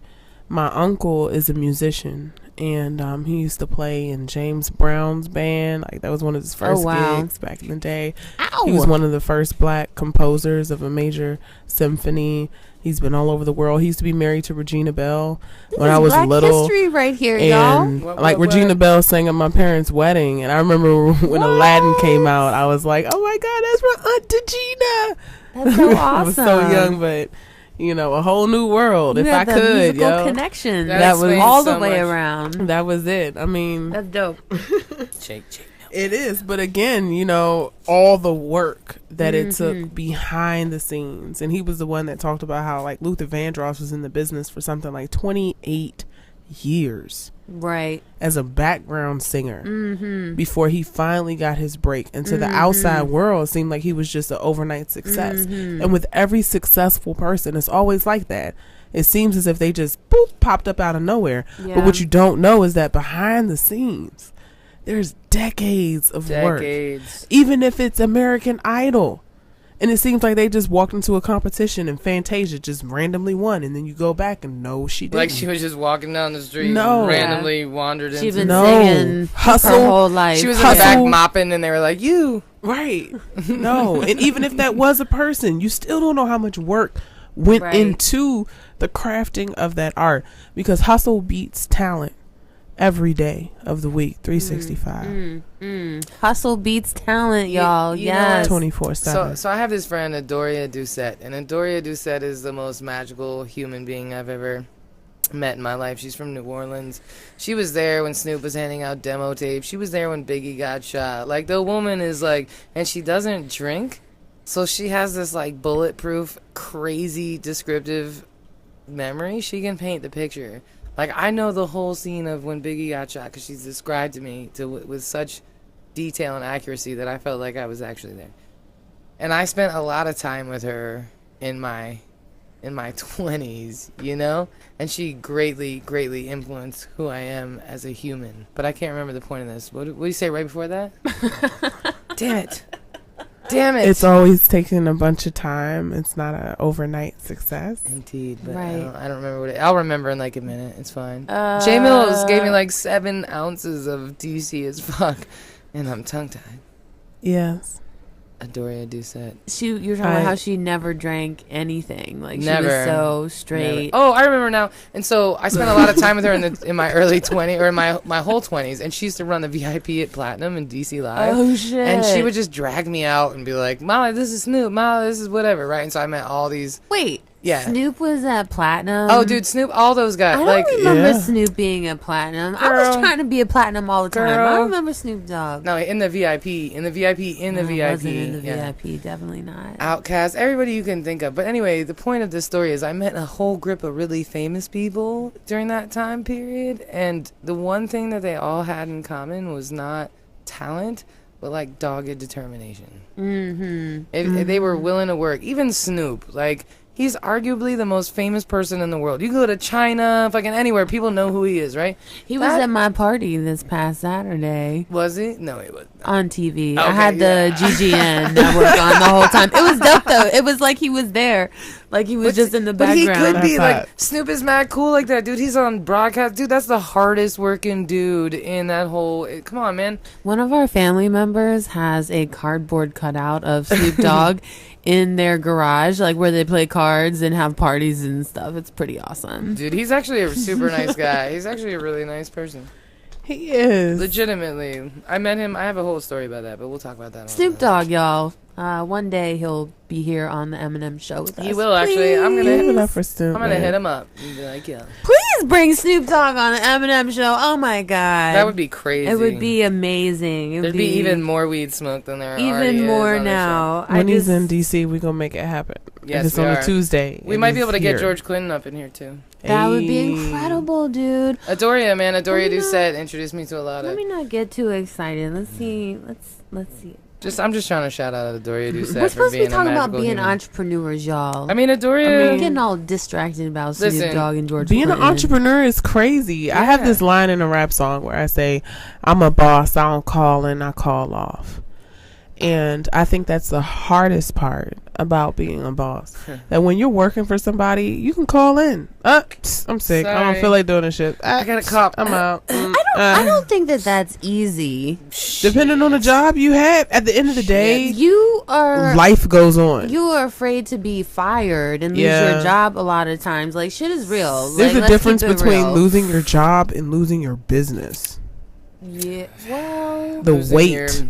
S4: my uncle is a musician. And he used to play in James Brown's band. Like, that was one of his first gigs back in the day.
S3: Ow!
S4: He was one of the first black composers of a major symphony. He's been all over the world. He used to be married to Regina Bell when I was
S3: Black
S4: little.
S3: history right here, y'all.
S4: And
S2: What,
S4: like
S2: what?
S4: Regina Bell sang at my parents' wedding, and I remember when Aladdin came out, I was like, "Oh my God, that's my Aunt Regina!"
S3: That's so awesome.
S4: I was so young, but a whole new world.
S3: You
S4: If I
S3: had the
S4: could,
S3: musical
S4: yo,
S3: connection.
S2: That
S3: That was
S2: explains
S3: all
S2: so
S3: the way
S2: much.
S3: around.
S4: that was it. I mean,
S3: That's dope.
S2: Shake.
S4: it is, but again, all the work that it
S3: Mm-hmm.
S4: took behind the scenes. And he was the one that talked about how, like, Luther Vandross was in the business for something like 28 years
S3: Right.
S4: as a background singer
S3: Mm-hmm.
S4: before he finally got his break. And to the outside world, it seemed like he was just an overnight success.
S3: Mm-hmm.
S4: And with every successful person, it's always like that. It seems as if they just boop popped up out of nowhere.
S3: Yeah.
S4: But what you don't know is that behind the scenes, there's decades of work.
S2: Decades.
S4: Even if it's American Idol. And it seems like they just walked into a competition and Fantasia just randomly won. And then you go back and no, she didn't.
S2: Like she was just walking down the street
S4: No.
S2: and randomly wandered
S3: She's
S2: into
S3: been
S4: No.
S3: singing
S4: Hustle.
S3: her whole life.
S2: She was in the back
S4: Hustle.
S2: mopping and they were like, you.
S4: Right. No. And even if that was a person, you still don't know how much work went
S3: Right.
S4: into the crafting of that art. Because hustle beats talent every day of the week, 365.
S3: Hustle beats talent,
S2: You-
S3: y'all.
S2: you know
S3: Yes.
S4: 24/7.
S2: So I have this friend, Adoria Doucette, and Adoria Doucette is the most magical human being I've ever met in my life. She's from New Orleans. She was there when Snoop was handing out demo tapes. She was there when Biggie got shot. Like, the woman is like, and she doesn't drink, so she has this like bulletproof, crazy, descriptive memory. She can paint the picture. Like, I know the whole scene of when Biggie got shot because she's described to me with such detail and accuracy that I felt like I was actually there. And I spent a lot of time with her in my 20s, and she greatly influenced who I am as a human. But I can't remember the point of this. What did you say right before that? Damn it.
S4: It's always taking a bunch of time. It's not an overnight success.
S2: Indeed, but
S3: Right.
S2: I don't remember I'll remember in like a minute. It's fine. J Mills gave me like 7 ounces of DC as fuck, and I'm tongue-tied.
S4: Yes.
S2: Adoria Doucette.
S3: You're talking about how she never drank anything. Like, she
S2: Never.
S3: was so straight.
S2: Oh, I remember now. And so I spent a lot of time with her in my early 20s, or in my whole 20s, and she used to run the VIP at Platinum in DC Live.
S3: Oh, shit.
S2: And she would just drag me out and be like, Molly, this is Snoop. Molly, this is whatever, right? And so I met all these.
S3: Wait.
S2: Yeah.
S3: Snoop was at Platinum.
S2: Oh, dude, Snoop, all those guys.
S3: I don't
S2: Like,
S3: remember
S4: Yeah.
S3: Snoop being at Platinum. I was
S2: Girl.
S3: trying to be at Platinum all the time. I
S2: Girl.
S3: remember Snoop Dogg.
S2: no, in the VIP.
S3: I wasn't in the
S2: Yeah.
S3: VIP. Definitely not.
S2: Outcast, everybody you can think of. But anyway, the point of this story is I met a whole group of really famous people during that time period, and the one thing that they all had in common was not talent, but like dogged determination.
S3: Mm-hmm.
S2: If they were willing to work. Even Snoop, like, he's arguably the most famous person in the world. You go to China, fucking anywhere, people know who he is, right?
S3: He was
S2: That-
S3: at my party this past Saturday
S2: Was he? No, he wasn't.
S3: on TV. I
S2: Okay,
S3: had the
S2: yeah.
S3: GGN network on the whole time. It was dope though. It was like he was there, like he was just in the
S2: But
S3: background.
S2: he could be
S4: High
S2: like,
S4: five.
S2: Snoop is mad cool like that, dude. He's on broadcast, dude. That's the hardest working dude in that whole. Come on, man.
S3: One of our family members has a cardboard cutout of Snoop Dogg in their garage, like where they play cards and have parties and stuff. It's pretty awesome.
S2: Dude, he's actually a super nice guy. He's actually a really nice person.
S4: He is.
S2: Legitimately, I met him. I have a whole story about that, but we'll talk about that.
S3: Snoop Dogg, y'all. One day he'll be here on the MNM Show with us.
S2: He will actually. I'm
S4: Give it
S2: gonna.
S4: up for Snoop,
S2: I'm gonna
S4: man.
S2: hit him up and be like, yeah.
S3: Please Please bring Snoop Dogg on the M&M Show. Oh my God.
S2: That would be crazy.
S3: It would be amazing. It would
S2: There'd be even more weed smoke than there already
S3: even
S2: is
S3: more
S2: on the
S3: now.
S4: When he's in DC, we're gonna make it happen.
S2: Yes,
S4: if it's
S2: we
S4: on
S2: are.
S4: a Tuesday.
S2: We
S4: and
S2: might be
S4: he's
S2: able to
S4: here.
S2: get George Clinton up in here too.
S3: That would be
S4: Hey.
S3: incredible, dude.
S2: Adoria, man, Adoria
S3: Let me
S2: Doucette introduced me to a lot
S3: Let
S2: of.
S3: me not get too excited. Let's see. Let's see.
S2: I'm just trying to shout out Adoria Doucette
S3: We're
S2: for
S3: supposed to
S2: being
S3: be talking
S2: a
S3: about
S2: magical
S3: being
S2: human.
S3: entrepreneurs, y'all.
S2: I mean, Adoria.
S3: I'm getting all distracted about Snoop
S2: Listen,
S3: Dogg and George
S4: Being
S3: Clinton.
S4: an entrepreneur is crazy. I have
S2: Yeah.
S4: this line in a rap song where I say, I'm a boss, I don't call in, I call off. And I think that's the hardest part about being a boss. That when you're working for somebody, you can call in. I'm sick. I don't
S2: Sorry.
S4: feel like doing this shit.
S2: I got a cop.
S4: I'm out.
S3: I don't think that that's easy.
S4: Depending on the job you have, at the end of the day,
S3: You are
S4: life goes on.
S3: you are afraid to be fired and lose
S4: Yeah.
S3: your job a lot of times. Like shit is real.
S4: There's
S3: Like,
S4: a
S3: let's
S4: difference
S3: keep it
S4: between
S3: real.
S4: losing your job and losing your business.
S3: Yeah. Well.
S4: The
S2: Losing
S4: weight.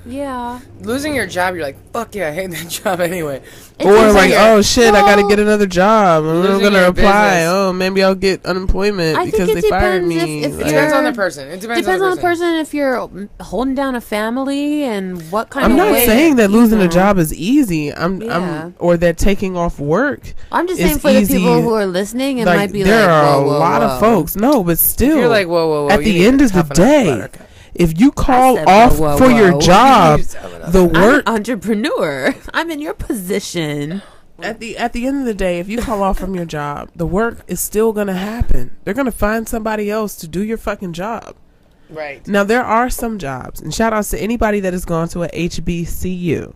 S3: Yeah.
S2: Losing your job, you're like, fuck yeah, I hate that job anyway.
S3: It
S4: Or
S3: seems
S4: like, oh shit, I gotta
S3: well,
S4: get another job. I'm
S2: losing
S4: gonna
S2: your
S4: apply.
S2: business.
S4: Oh, maybe I'll get unemployment
S3: I think
S4: because
S3: it
S4: they fired
S3: depends
S4: me.
S3: if
S2: It
S4: Like,
S2: depends on the
S3: You're-
S2: person. It depends
S3: Depends
S2: on
S3: on the person if you're holding down a family and what kind
S4: I'm
S3: of
S4: not
S3: way
S4: saying that losing a
S3: know.
S4: job is easy.
S3: Yeah.
S4: I'm or that taking off work.
S3: I'm just
S4: It's
S3: saying for the people
S4: easy.
S3: who are listening, it
S4: Like
S3: might be
S4: there
S3: like,
S4: are
S3: whoa,
S4: a lot
S3: whoa.
S4: of folks. No, but still,
S2: You're like, whoa.
S4: at
S2: you
S4: the
S2: need
S4: end
S2: to
S4: of the
S2: toughen up,
S4: day,
S2: buttercup.
S4: if you call
S3: said,
S4: off
S3: whoa,
S4: for your
S3: whoa.
S4: job,
S2: You need to toughen up.
S4: the
S3: I'm an
S4: work
S3: entrepreneur. I'm in your position.
S4: at the end of the day, if you call off from your job, the work is still gonna happen. They're gonna find somebody else to do your fucking job.
S2: Right.
S4: Now there are some jobs, and shout outs to anybody that has gone to a HBCU,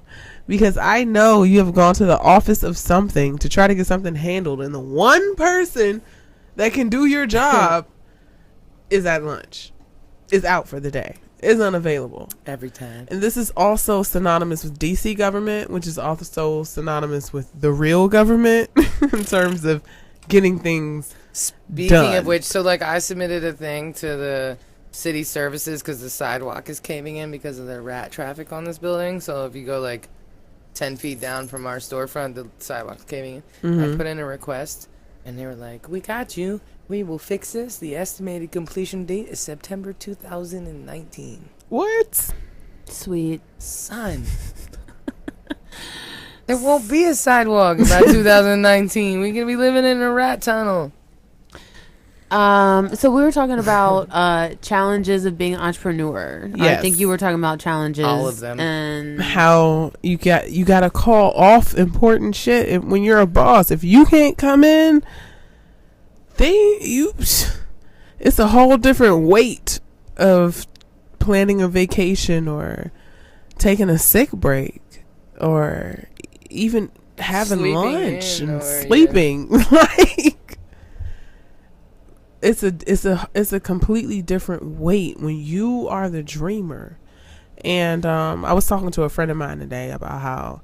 S4: because I know you have gone to the office of something to try to get something handled, and the one person that can do your job is at lunch, is out for the day, is unavailable.
S2: Every time.
S4: And this is also synonymous with DC government, which is also synonymous with the real government in terms of getting things
S2: Speaking
S4: done.
S2: of which, so like I submitted a thing to the city services because the sidewalk is caving in because of the rat traffic on this building. So if you go like 10 feet down from our storefront, the sidewalk's caving in. I put in a request and they were like, we got you. We will fix this. The estimated completion date is September 2019.
S4: What?
S3: Sweet.
S2: Son. There won't be a sidewalk by 2019. We're going to be living in a rat tunnel.
S3: So we were talking about challenges of being an entrepreneur. I
S4: Yes.
S3: think you were talking about challenges.
S2: All of them.
S3: And
S4: How you gotta call off important shit when you're a boss. If you can't come in, it's a whole different weight of planning a vacation or taking a sick break or even having
S2: Sleeping
S4: lunch
S2: in
S4: and
S2: or, yeah.
S4: sleeping. Like it's a completely different weight when you are the dreamer. And I was talking to a friend of mine today about how,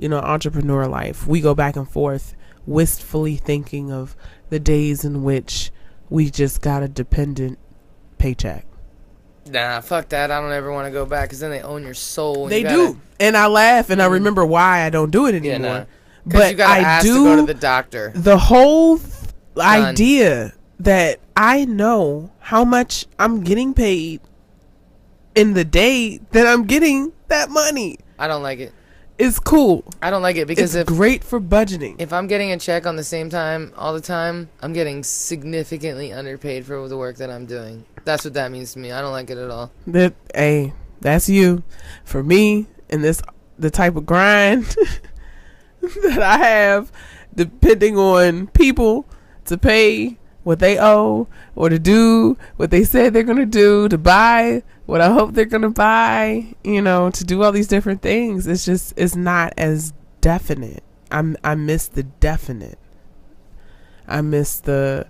S4: entrepreneur life, we go back and forth wistfully thinking of the days in which we just got a dependent paycheck.
S2: Nah, fuck that. I don't ever want to go back because then they own your soul. and
S4: They
S2: you gotta-
S4: do. And I laugh and I remember why I don't do it anymore.
S2: Yeah, nah. Because
S4: But
S2: you gotta
S4: I
S2: ask
S4: do
S2: to go to the doctor.
S4: the whole idea that I know how much I'm getting paid in the day that I'm getting that money
S2: I don't like it.
S4: is cool.
S2: I don't like it because
S4: It's great for budgeting.
S2: if I'm getting a check on the same time all the time, I'm getting significantly underpaid for the work that I'm doing. That's what that means to me. I don't like it at all.
S4: That's you. For me, and the type of grind that I have, depending on people to pay what they owe or to do what they said they're going to do, to buy what I hope they're going to buy, to do all these different things. It's not as definite. I miss the definite. I miss the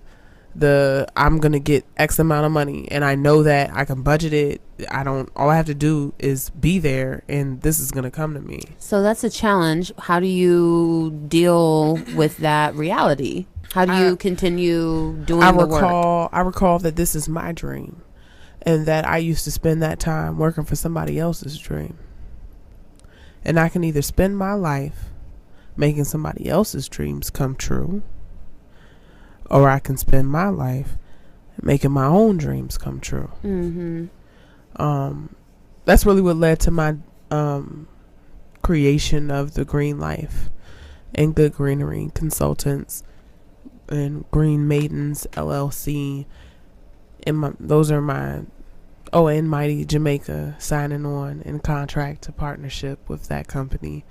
S4: I'm going to get X amount of money and I know that I can budget it. All I have to do is be there and this is going to come to me.
S3: so that's a challenge. How do you deal with that reality? How do you continue doing the work?
S4: I recall that this is my dream and that I used to spend that time working for somebody else's dream. And I can either spend my life making somebody else's dreams come true, or I can spend my life making my own dreams come true. That's really what led to my creation of the Green Life and Good Greenery Consultants and Green Maidens LLC, and those are my and Mighty Jamaica, signing on in contract to partnership with that company.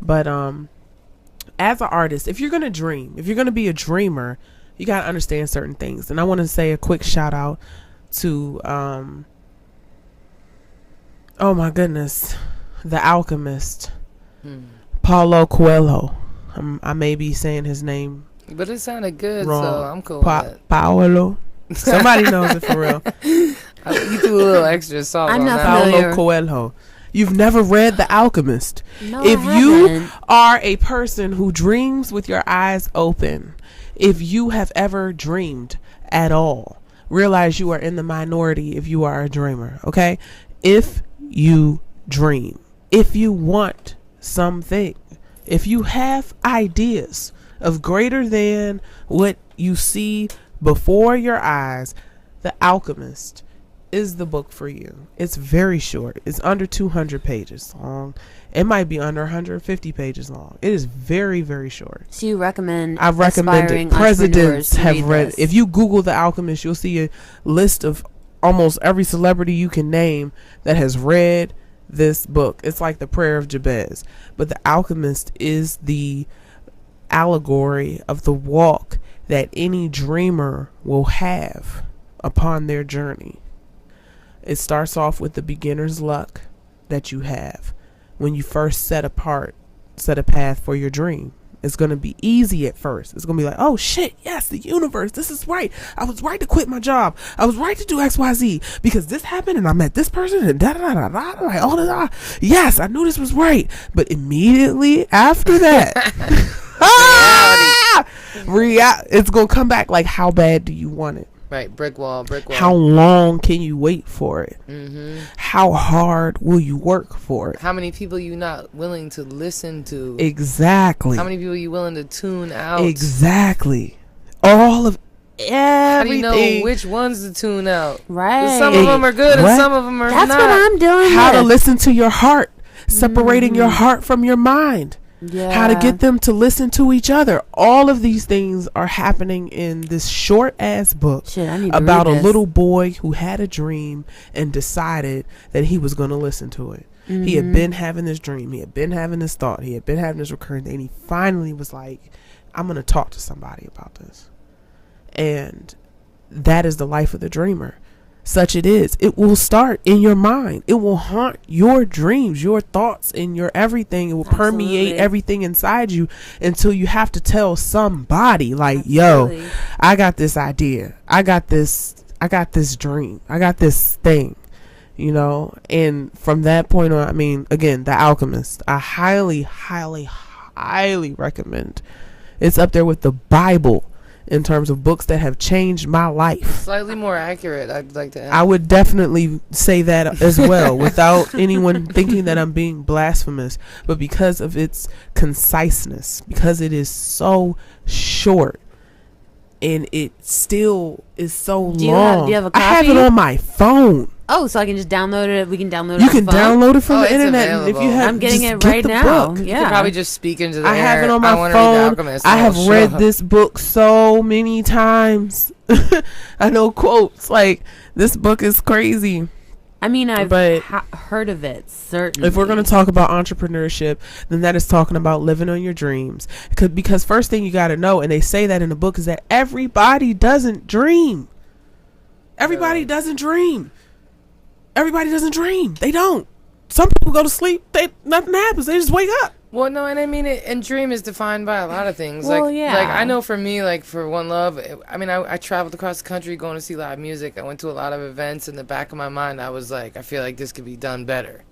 S4: But as an artist, if you're gonna dream, if you're gonna be a dreamer, you gotta understand certain things. And I want to say a quick shout out to oh my goodness, The Alchemist, Paulo Coelho. I may be saying his name,
S2: but it sounded good,
S4: wrong.
S2: so I'm cool with it.
S4: Paolo. Somebody knows it for real.
S2: You threw a little extra salt
S3: I'm
S2: on
S3: not
S2: that.
S3: familiar.
S4: Paulo Coelho. You've never read The Alchemist.
S3: No,
S4: If
S3: I
S4: you
S3: haven't.
S4: are a person who dreams with your eyes open, if you have ever dreamed at all, realize you are in the minority if you are a dreamer, okay? If you dream, if you want something, if you have ideas of greater than what you see before your eyes, The Alchemist is the book for you. It's very short. It's under 200 pages long. It might be under 150 pages long. It is very, very short.
S3: So you recommend?
S4: I've recommended
S3: aspiring
S4: presidents
S3: entrepreneurs to
S4: have read.
S3: this?
S4: If you Google The Alchemist, you'll see a list of almost every celebrity you can name that has read this book. It's like the Prayer of Jabez. But The Alchemist is the allegory of the walk that any dreamer will have upon their journey. It starts off with the beginner's luck that you have when you first set a path for your dream. It's going to be easy at first. It's going to be like, oh shit, yes, the universe, this is right. I was right to quit my job. I was right to do XYZ because this happened and I met this person and da-da-da-da-da. Yes, I knew this was right. But immediately after that, it's going to come back like, how bad do you want it?
S2: Right, brick wall.
S4: How long can you wait for it?
S2: Mm-hmm.
S4: How hard will you work for it?
S2: How many people you not willing to listen to?
S4: Exactly.
S2: How many people you willing to tune out?
S4: Exactly. All of everything.
S2: How do you know which ones to tune out?
S3: Right.
S2: 'Cause some of them are good and some of them are
S3: That's
S2: not.
S3: what I'm doing.
S4: How to listen to your heart, separating your heart from your mind.
S3: Yeah.
S4: How to get them to listen to each other. All of these things are happening in this short ass book
S3: Shit, I need to
S4: about a
S3: read this.
S4: little boy who had a dream and decided that he was going to listen to it. He had been having this dream. He had been having this thought. He had been having this recurring thing. And he finally was like, I'm going to talk to somebody about this. And that is the life of the dreamer. Such it is. It will start in your mind. It will haunt your dreams, your thoughts, and your everything. It will permeate everything inside you until you have to tell somebody like, yo, I got this idea. I got this dream. I got this thing, you know? And from that point on, I mean, again, The Alchemist, I highly, highly, highly recommend. It's up there with the Bible in terms of books that have changed my life.
S2: Slightly more accurate, I'd like to add.
S4: I would definitely say that as well without anyone thinking that I'm being blasphemous, but because of its conciseness, because it is so short and it still is so long.
S3: Do you have a
S4: I have it
S3: copy?
S4: on my phone.
S3: Oh, so I can just download it. We can download it.
S4: You
S3: on
S4: can
S3: the phone?
S4: download it from the
S2: it's
S4: internet. And if
S2: available.
S4: you have,
S3: I'm getting
S4: just
S3: it
S4: get
S3: right
S4: the
S3: now.
S4: book.
S2: You
S3: Yeah.
S2: could probably just speak into the
S4: I
S2: air.
S4: have it on
S2: I
S4: my
S2: wanna read The
S4: phone.
S2: Alchemist,
S4: I
S2: and
S4: have
S2: it'll
S4: read
S2: show up.
S4: this book so many times. I know quotes like, this book is crazy.
S3: I mean, I've
S4: But-
S3: heard of it, certainly.
S4: If we're going to talk about entrepreneurship, then that is talking about living on your dreams. Because first thing you got to know, and they say that in the book, is that everybody doesn't dream. Everybody doesn't dream. Everybody doesn't dream. They don't. Some people go to sleep. Nothing happens. They just wake up.
S2: Well, no, and I mean, and dream is defined by a lot of things.
S3: Well,
S2: like,
S3: yeah.
S2: like I know for me, like for One Love, I mean, I traveled across the country going to see live music. I went to a lot of events. In the back of my mind, I was like, I feel like this could be done better,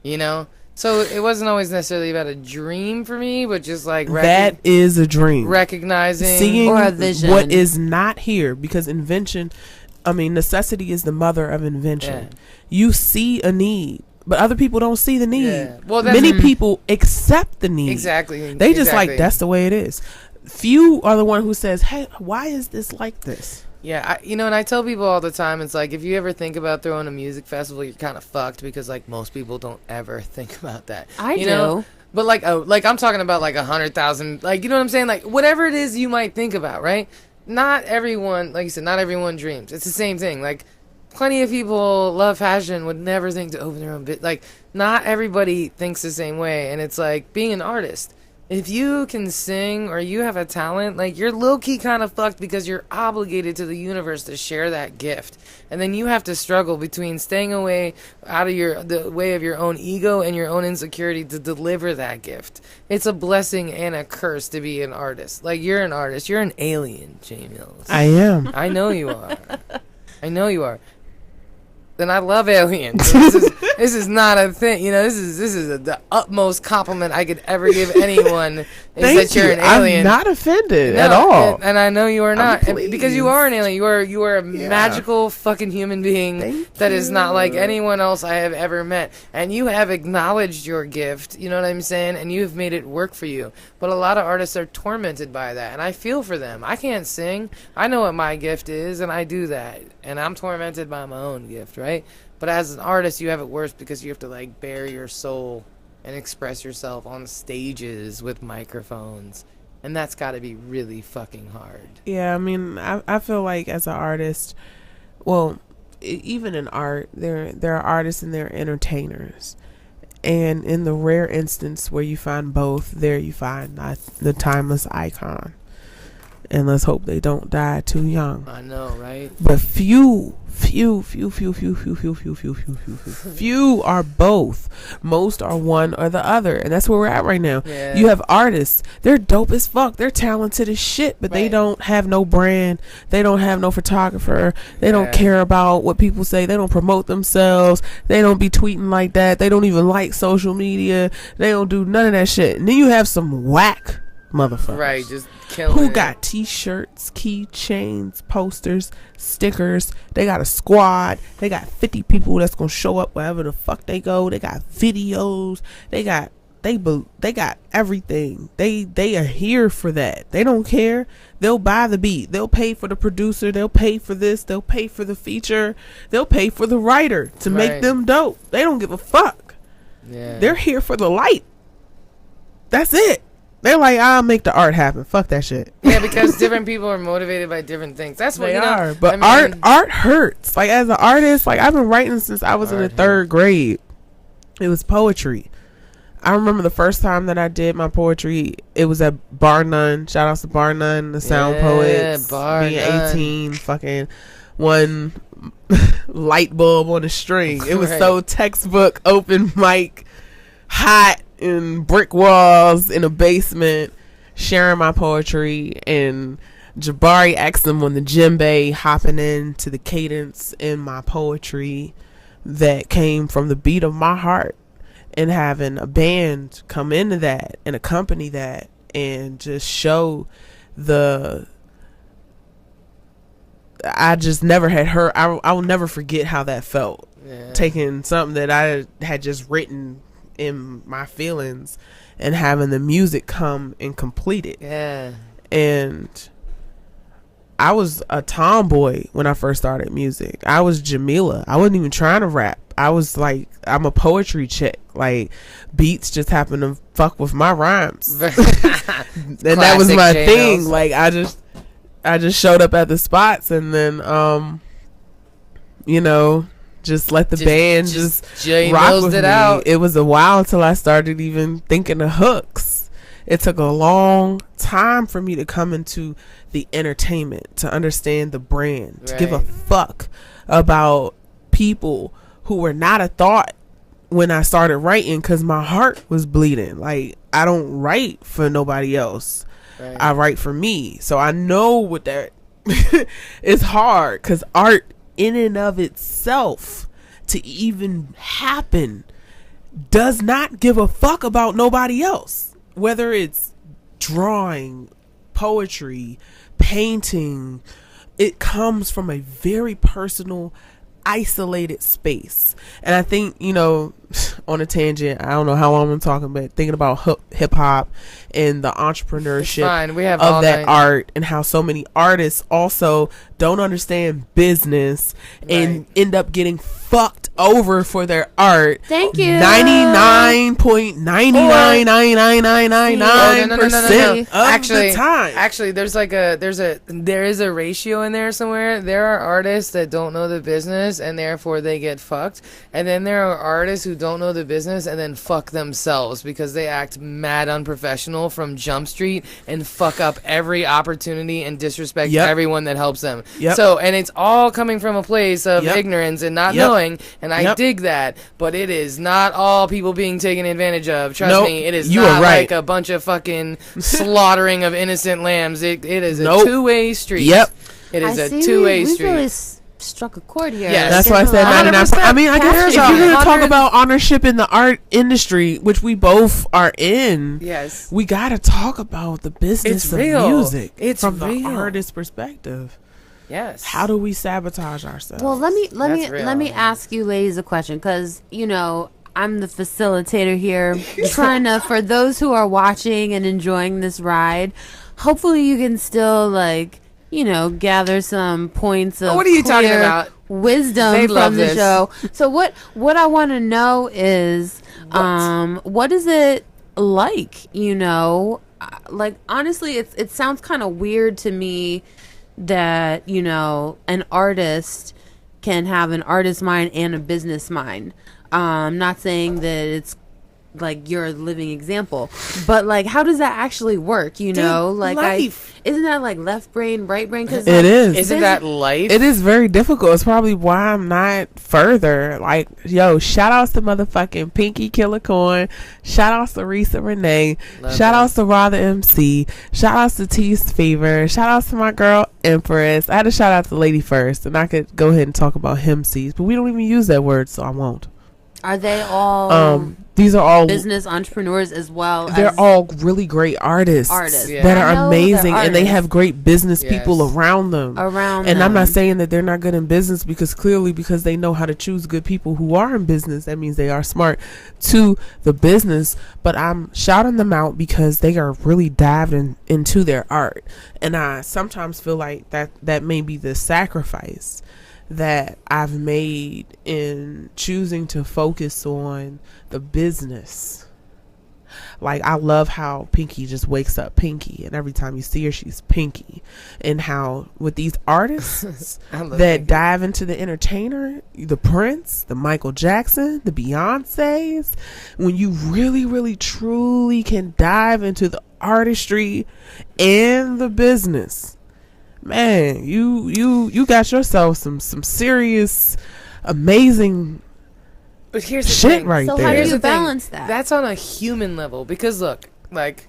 S2: you know? So it wasn't always necessarily about a dream for me, but just like
S4: That is a dream.
S2: recognizing
S4: Seeing
S3: Or a vision.
S4: what is not here, because necessity is the mother of invention.
S2: Yeah.
S4: You see a need, but other people don't see the need.
S2: Yeah. Well, that's
S4: Many people accept the need.
S2: Exactly.
S4: They just
S2: exactly.
S4: like, that's the way it is. few are the one who says, hey, why is this like this?
S2: Yeah, and I tell people all the time, it's like, if you ever think about throwing a music festival, you're kind of fucked, because like most people don't ever think about that.
S3: I
S2: you
S3: do.
S2: know? But like I'm talking about like 100,000, like, you know what I'm saying? Like whatever it is you might think about, right? Not everyone, like you said, not everyone dreams. It's the same thing. Like plenty of people love fashion, would never think to open their own bit. Like not everybody thinks the same way. And it's like being an artist. If you can sing or you have a talent, like you're low-key kind of fucked, because you're obligated to the universe to share that gift. And then you have to struggle between staying away out of the way of your own ego and your own insecurity to deliver that gift. It's a blessing and a curse to be an artist. Like you're an artist. You're an alien, Jay Mills.
S4: I am.
S2: I know you are. I know you are. Then I love aliens. So this is not a thing. This is the utmost compliment I could ever give anyone. Is
S4: Thank
S2: that you're
S4: you.
S2: an alien.
S4: I'm not offended
S2: No,
S4: at all.
S2: and I know you are not,
S4: pleased.
S2: because you are an alien. You are a magical fucking human being
S4: Thank
S2: is not like
S4: you.
S2: anyone else I have ever met. And you have acknowledged your gift. You know what I'm saying? And you have made it work for you. But a lot of artists are tormented by that, and I feel for them. I can't sing. I know what my gift is, and I do that. And I'm tormented by my own gift, right? But as an artist, you have it worse, because you have to like bare your soul and express yourself on stages with microphones. And that's got to be really fucking hard.
S4: Yeah, I mean, I feel like as an artist, well, even in art, there are artists and there are entertainers. And in the rare instance where you find both, there you find the timeless icon. And let's hope they don't die too young.
S2: I know, right?
S4: But few are both. Most are one or the other. And that's where we're at right now.
S2: Yeah.
S4: You have artists. They're dope as fuck. They're talented as shit. But they
S2: Right.
S4: don't have no brand. They don't have no photographer. They don't
S2: Yeah.
S4: care about what people say. They don't promote themselves. They don't be tweeting like that. They don't even like social media. They don't do none of that shit. And then you have some whack motherfuckers.
S2: Right, just killing
S4: Who
S2: it.
S4: got t-shirts, keychains, posters, stickers. They got a squad. They got 50 people that's gonna show up wherever the fuck they go. They got videos. They got everything. They are here for that. They don't care. They'll buy the beat. They'll pay for the producer. They'll pay for this. They'll pay for the feature. They'll pay for the writer to make
S2: Right.
S4: them dope. They don't give a fuck.
S2: Yeah.
S4: They're here for the light. That's it. They're like, I'll make the art happen. Fuck that shit.
S2: Yeah, because different people are motivated by different things. That's what
S4: They
S2: you know.
S4: are. But
S2: I mean,
S4: art hurts. Like as an artist, like I've been writing since I was in the
S2: Art
S4: third grade. It was poetry. I remember the first time that I did my poetry, it was at Bar None. Shout outs to Bar None, the Sound
S2: Yeah,
S4: Poets.
S2: Bar
S4: being
S2: None.
S4: 18, fucking one light bulb on a string. It was
S2: Right.
S4: so textbook, open mic, hot, in brick walls in a basement, sharing my poetry, and Jabari Exum on the djembe, hopping into the cadence in my poetry that came from the beat of my heart, and having a band come into that and accompany that and just show I just never had heard. I will never forget how that felt.
S2: Yeah.
S4: Taking something that I had just written in my feelings and having the music come and complete it.
S2: Yeah.
S4: And I was a tomboy when I first started music. I was Jamila. I wasn't even trying to rap. I was like, I'm a poetry chick. Like, beats just happen to fuck with my rhymes. And that was
S2: Classic
S4: my
S2: J
S4: thing.
S2: Mills.
S4: Like, I just showed up at the spots, and then just let the band just
S2: J
S4: rock
S2: Mills
S4: with
S2: it
S4: me.
S2: out.
S4: It was a while till I started even thinking of hooks. It took a long time for me to come into the entertainment, to understand the brand, to give a
S2: Right.
S4: fuck about people who were not a thought when I started writing, because my heart was bleeding. Like, I don't write for nobody else.
S2: Right.
S4: I write for me. So I know what that is hard, because art in and of itself to even happen does not give a fuck about nobody else. Whether it's drawing, poetry, painting, it comes from a very personal isolated space. And I think, you know, on a tangent, I don't know how long I'm talking, but thinking about hip hop and the entrepreneurship
S2: We have
S4: of
S2: all
S4: that
S2: night.
S4: art, and how so many artists also don't understand business and
S2: Right.
S4: end up getting fucked over for their art.
S3: Thank you.
S4: 99.99999% of
S2: Actually,
S4: the time.
S2: Actually, there is a ratio in there somewhere. There are artists that don't know the business and therefore they get fucked, and then there are artists who don't know the business and then fuck themselves because they act mad unprofessional from Jump Street and fuck up every opportunity and disrespect
S4: Yep.
S2: everyone that helps them.
S4: Yep.
S2: So, and it's all coming from a place of
S4: Yep.
S2: ignorance and not
S4: Yep.
S2: knowing, and I
S4: Yep.
S2: dig that, but it is not all people being taken advantage of. Trust
S4: Nope.
S2: me, it is
S4: You
S2: not
S4: are right.
S2: like a bunch of fucking slaughtering of innocent lambs. It is a
S4: Nope.
S2: two-way street.
S4: Yep.
S2: It is
S3: I
S2: a
S3: see
S2: two-way
S3: we
S2: street.
S3: really struck a chord here.
S2: Yes.
S4: That's why I
S3: Getting
S4: said
S3: a lot of
S4: 99. I mean, I guess
S2: There's
S4: if
S2: a
S4: you're going to talk
S2: 100
S4: about ownership in the art industry, which we both are in,
S2: Yes.
S4: we got to talk about the business
S2: It's
S4: of
S2: real.
S4: music
S2: It's
S4: from the
S2: real.
S4: artist perspective.
S2: Yes.
S4: How do we sabotage ourselves?
S3: Well, let me
S2: That's real.
S3: ask you ladies a question, because you know I'm the facilitator here, trying to, for those who are watching and enjoying this ride, hopefully you can still, like, you know, gather some points of
S2: What are you talking
S3: clear
S2: about?
S3: wisdom
S2: They love
S3: from the
S2: this.
S3: show. So what I want to know is, what is it like? You know, like honestly, it sounds kind of weird to me that, you know, an artist can have an artist mind and a business mind. Not saying that it's like you're a living example, but like, how does that actually work? You know, like,
S2: life.
S3: isn't that like left brain, right brain? Because
S4: It is.
S2: Isn't that life?
S4: It is very difficult. It's probably why I'm not further. Like, yo, shout outs to motherfucking Pinky Killer Corn. Shout outs to Risa Renee.
S2: Love
S4: Shout
S2: that.
S4: outs to Raw the MC. Shout outs to Tease Fever. Shout outs to my girl Empress. I had to shout out to Lady First, and I could go ahead and talk about him C's, but we don't even use that word, so I won't.
S3: are they all
S4: These are all
S3: business entrepreneurs as well?
S4: they're
S3: as
S4: all really great artists.
S3: artists
S2: Yeah.
S4: That
S3: I
S4: are
S3: know they're
S4: amazing, and they
S3: artists
S4: have great business people
S2: Yes.
S4: around them.
S3: around
S4: And I'm not
S3: them.
S4: saying that they're not good in business, because clearly, because they know how to choose good people who are in business, that means they are smart to the business. But I'm shouting them out because they are really dived into their art. And I sometimes feel like that may be the sacrifice that I've made in choosing to focus on the business. Like, I love how Pinky just wakes up Pinky, and every time you see her, she's Pinky. And how with these artists
S2: I love
S4: that
S2: Pinky.
S4: dive into the entertainer, the Prince, the Michael Jackson, the Beyoncés, when you really, really, truly can dive into the artistry and the business, man, you got yourself some serious, amazing
S2: But here's the
S4: shit
S2: thing.
S4: right
S3: So
S4: there.
S3: how do
S2: Here's
S3: you
S2: the thing.
S3: balance that?
S2: That's on a human level, because look, like,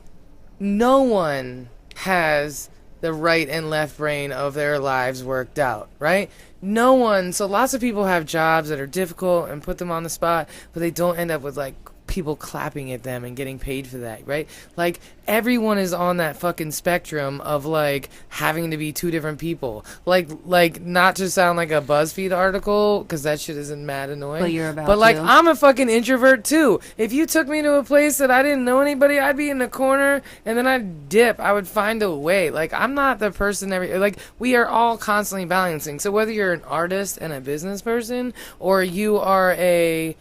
S2: no one has the right and left brain of their lives worked out, right? No one. So lots of people have jobs that are difficult and put them on the spot, but they don't end up with like people clapping at them and getting paid for that, right? Like, everyone is on that fucking spectrum of like having to be two different people. Like not to sound like a BuzzFeed article, because that shit isn't mad annoying.
S3: But you're about
S2: But like,
S3: to.
S2: I'm a fucking introvert too. If you took me to a place that I didn't know anybody, I'd be in the corner and then I'd dip. I would find a way. Like, I'm not the person like, we are all constantly balancing. So whether you're an artist and a business person, or you are a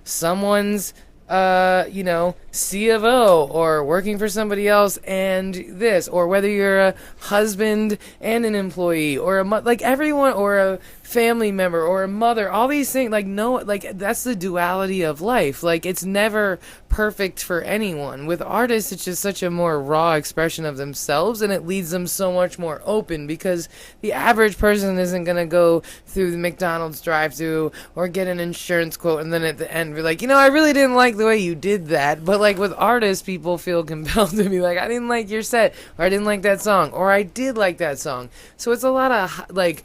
S2: someone's C of O, or working for somebody else and this, or whether you're a husband and an employee, or like everyone, or a family member, or a mother, all these things, like, no, like, that's the duality of life. Like, it's never perfect for anyone. With artists, it's just such a more raw expression of themselves, and it leads them so much more open, because the average person isn't going to go through the McDonald's drive-thru or get an insurance quote and then at the end be like, I really didn't like the way you did that. But like, with artists, people feel compelled to be like, I didn't like your set, or I didn't like that song, or I did like that song. So it's a lot of like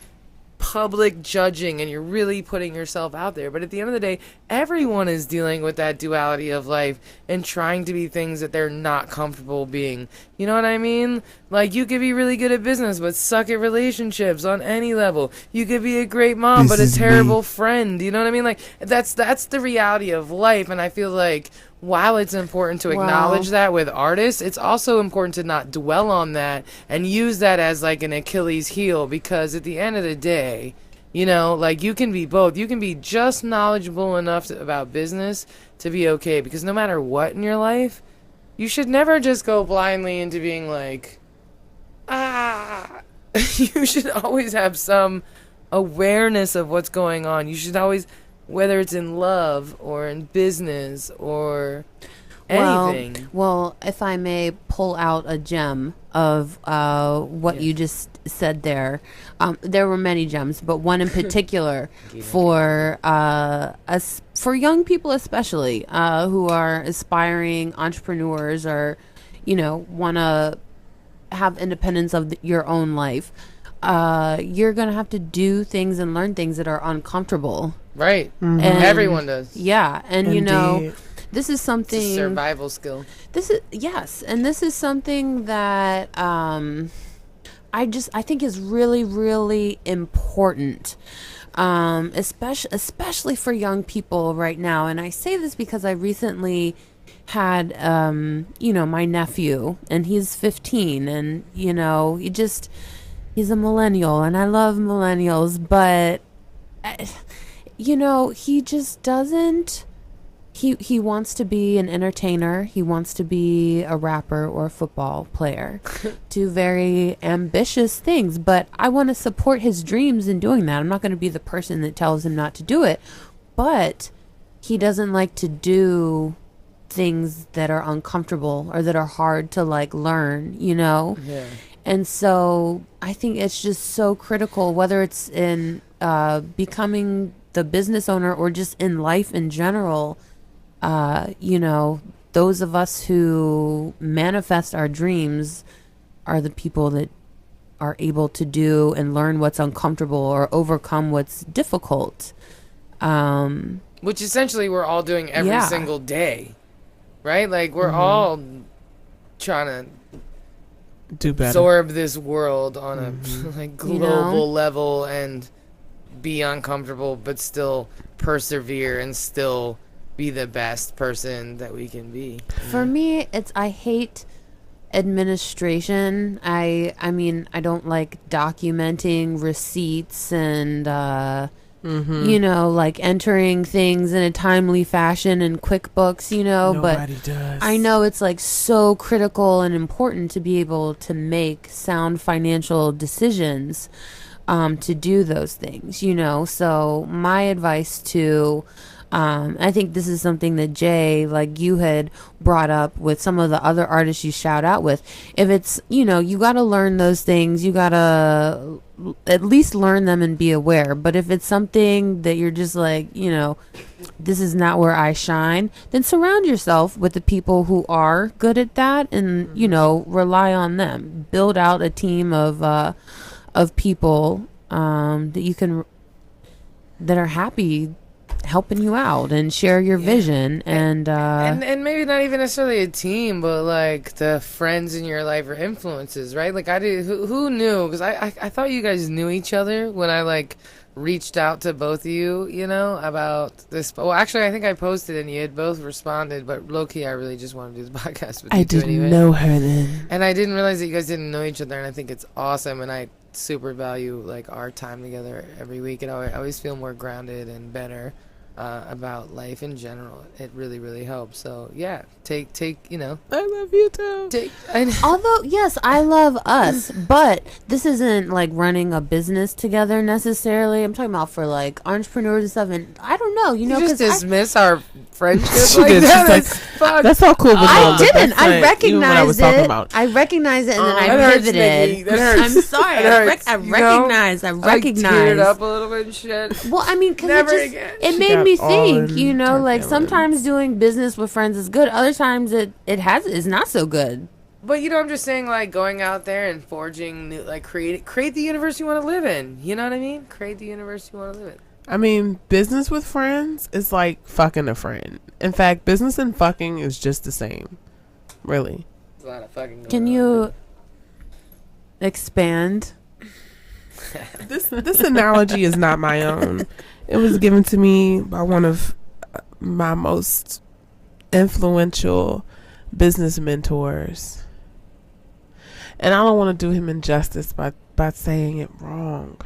S2: public judging and you're really putting yourself out there. But at the end of the day, everyone is dealing with that duality of life and trying to be things that they're not comfortable being. You know what I mean? Like, you could be really good at business but suck at relationships on any level. You could be a great mom but a terrible friend. You know what I mean? Like, that's the reality of life. And I feel like while it's important to acknowledge that with artists, it's also important to not dwell on that and use that as like an Achilles heel, because at the end of the day, you know, like, you can be both. You can be just knowledgeable enough about business to be okay, because no matter what in your life, you should never just go blindly into being like, you should always have some awareness of what's going on. You should always, whether it's in love or in business or anything.
S3: Well, if I may pull out a gem of what you just said there. There were many gems, but one in particular for us, for young people especially, who are aspiring entrepreneurs or, you know, want to have independence of your own life. You're going to have to do things and learn things that are uncomfortable.
S2: Right.
S3: And
S2: everyone does.
S3: Yeah. And,
S4: Indeed.
S3: you know, this is something.
S2: It's a survival skill.
S3: This is, yes. And this is something that I think is really, really important. Especially for young people right now. And I say this because I recently had, you know, my nephew, and he's 15, and, you know, he's a millennial, and I love millennials, but, you know, he just doesn't, he wants to be an entertainer. He wants to be a rapper or a football player. Do very ambitious things, but I want to support his dreams in doing that. I'm not going to be the person that tells him not to do it, but he doesn't like to do things that are uncomfortable or that are hard to like learn, you know?
S2: Yeah.
S3: And so I think it's just so critical, whether it's in becoming the business owner or just in life in general. You know, those of us who manifest our dreams are the people that are able to do and learn what's uncomfortable or overcome what's difficult.
S2: Which essentially we're all doing every single day, right? Like, we're all trying to
S4: do better,
S2: absorb this world on a like global level and be uncomfortable, but still persevere and still be the best person that we can be.
S3: For me, I hate administration. I mean, I don't like documenting receipts and you know, like entering things in a timely fashion in QuickBooks, you know.
S4: Nobody
S3: but
S4: does.
S3: I know it's like so critical and important to be able to make sound financial decisions, to do those things, you know. So my advice to I think this is something that Jay, like you had brought up with some of the other artists you shout out with. If it's, you know, you got to learn those things. You got to at least learn them and be aware. But if it's something that you're just like, you know, this is not where I shine, then surround yourself with the people who are good at that and, you know, rely on them. Build out a team of people that you can, that are happy helping you out and share your vision and
S2: maybe not even necessarily a team, but like the friends in your life or influences, right? Like I did, who knew? Because I thought you guys knew each other when I like reached out to both of you, you know, about this. Well, actually, I think I posted and you had both responded, but low-key, I really just wanted to do the podcast with you two anyway.
S4: I didn't know her then.
S2: And I didn't realize that you guys didn't know each other, and I think it's awesome, and I super value like our time together every week, and I always feel more grounded and better about life in general. It really, really helps. So yeah, take you know.
S4: I love you too.
S3: Although yes, I love us, but this isn't like running a business together necessarily. I'm talking about for like entrepreneurs and stuff. And I don't know, you know,
S2: just
S3: because
S2: dismiss our friendship
S4: She
S2: like
S4: did.
S2: that.
S4: She's like, that's all cool. But
S3: I
S4: no, but
S3: didn't.
S4: that's
S3: I
S4: like, even what I was
S3: recognized
S4: talking
S3: it.
S4: about.
S3: I recognized it, and then
S2: that
S3: I
S2: hurts,
S3: pivoted.
S2: Nikki. That hurts.
S3: I'm sorry.
S2: That hurts,
S3: I
S2: you know?
S3: recognized. I
S2: I
S3: recognized.
S2: teared up a little bit and shit.
S3: Well, I mean, because
S2: Never
S3: it
S2: again.
S3: made
S4: got
S3: me
S4: all
S3: think,
S4: in
S3: you know,
S4: her
S3: like
S4: feelings.
S3: sometimes doing business with friends is good. Other times is not so good.
S2: But you know, I'm just saying, like, going out there and forging new, like, create the universe you want to live in. You know what I mean? Create the universe you want to live in.
S4: I mean, business with friends is like fucking a friend. In fact, business and fucking is just the same. Really.
S2: There's a lot of fucking going
S3: Can
S2: on.
S3: you expand?
S4: This analogy is not my own. It was given to me by one of my most influential business mentors. And I don't want to do him injustice by saying it wrong.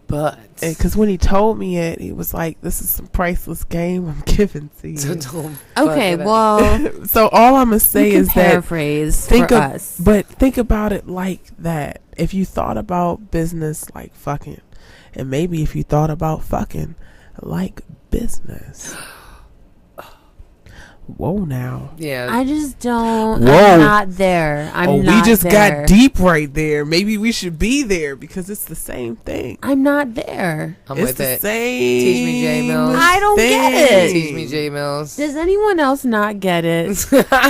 S2: But
S4: Because when he told me it, he was like, this is some priceless game I'm giving to you.
S2: so don't
S3: Okay,
S2: fuck it up.
S3: well,
S4: So all I'm going to say
S3: you can
S4: is that
S3: paraphrase
S4: think
S3: for
S4: of,
S3: us.
S4: but think about it like that. If you thought about business like fucking, and maybe if you thought about fucking like business. Whoa now.
S2: Yeah.
S3: I just don't.
S4: Whoa.
S3: I'm not there. I'm not
S4: we just
S3: there.
S4: got deep right there. Maybe we should be there because it's the same thing.
S3: I'm not there.
S2: I'm
S4: It's
S2: with
S4: the
S2: it.
S4: same.
S2: Teach me, J. Mills.
S3: I don't get it.
S2: Teach me, J. Mills.
S3: Does anyone else not get it?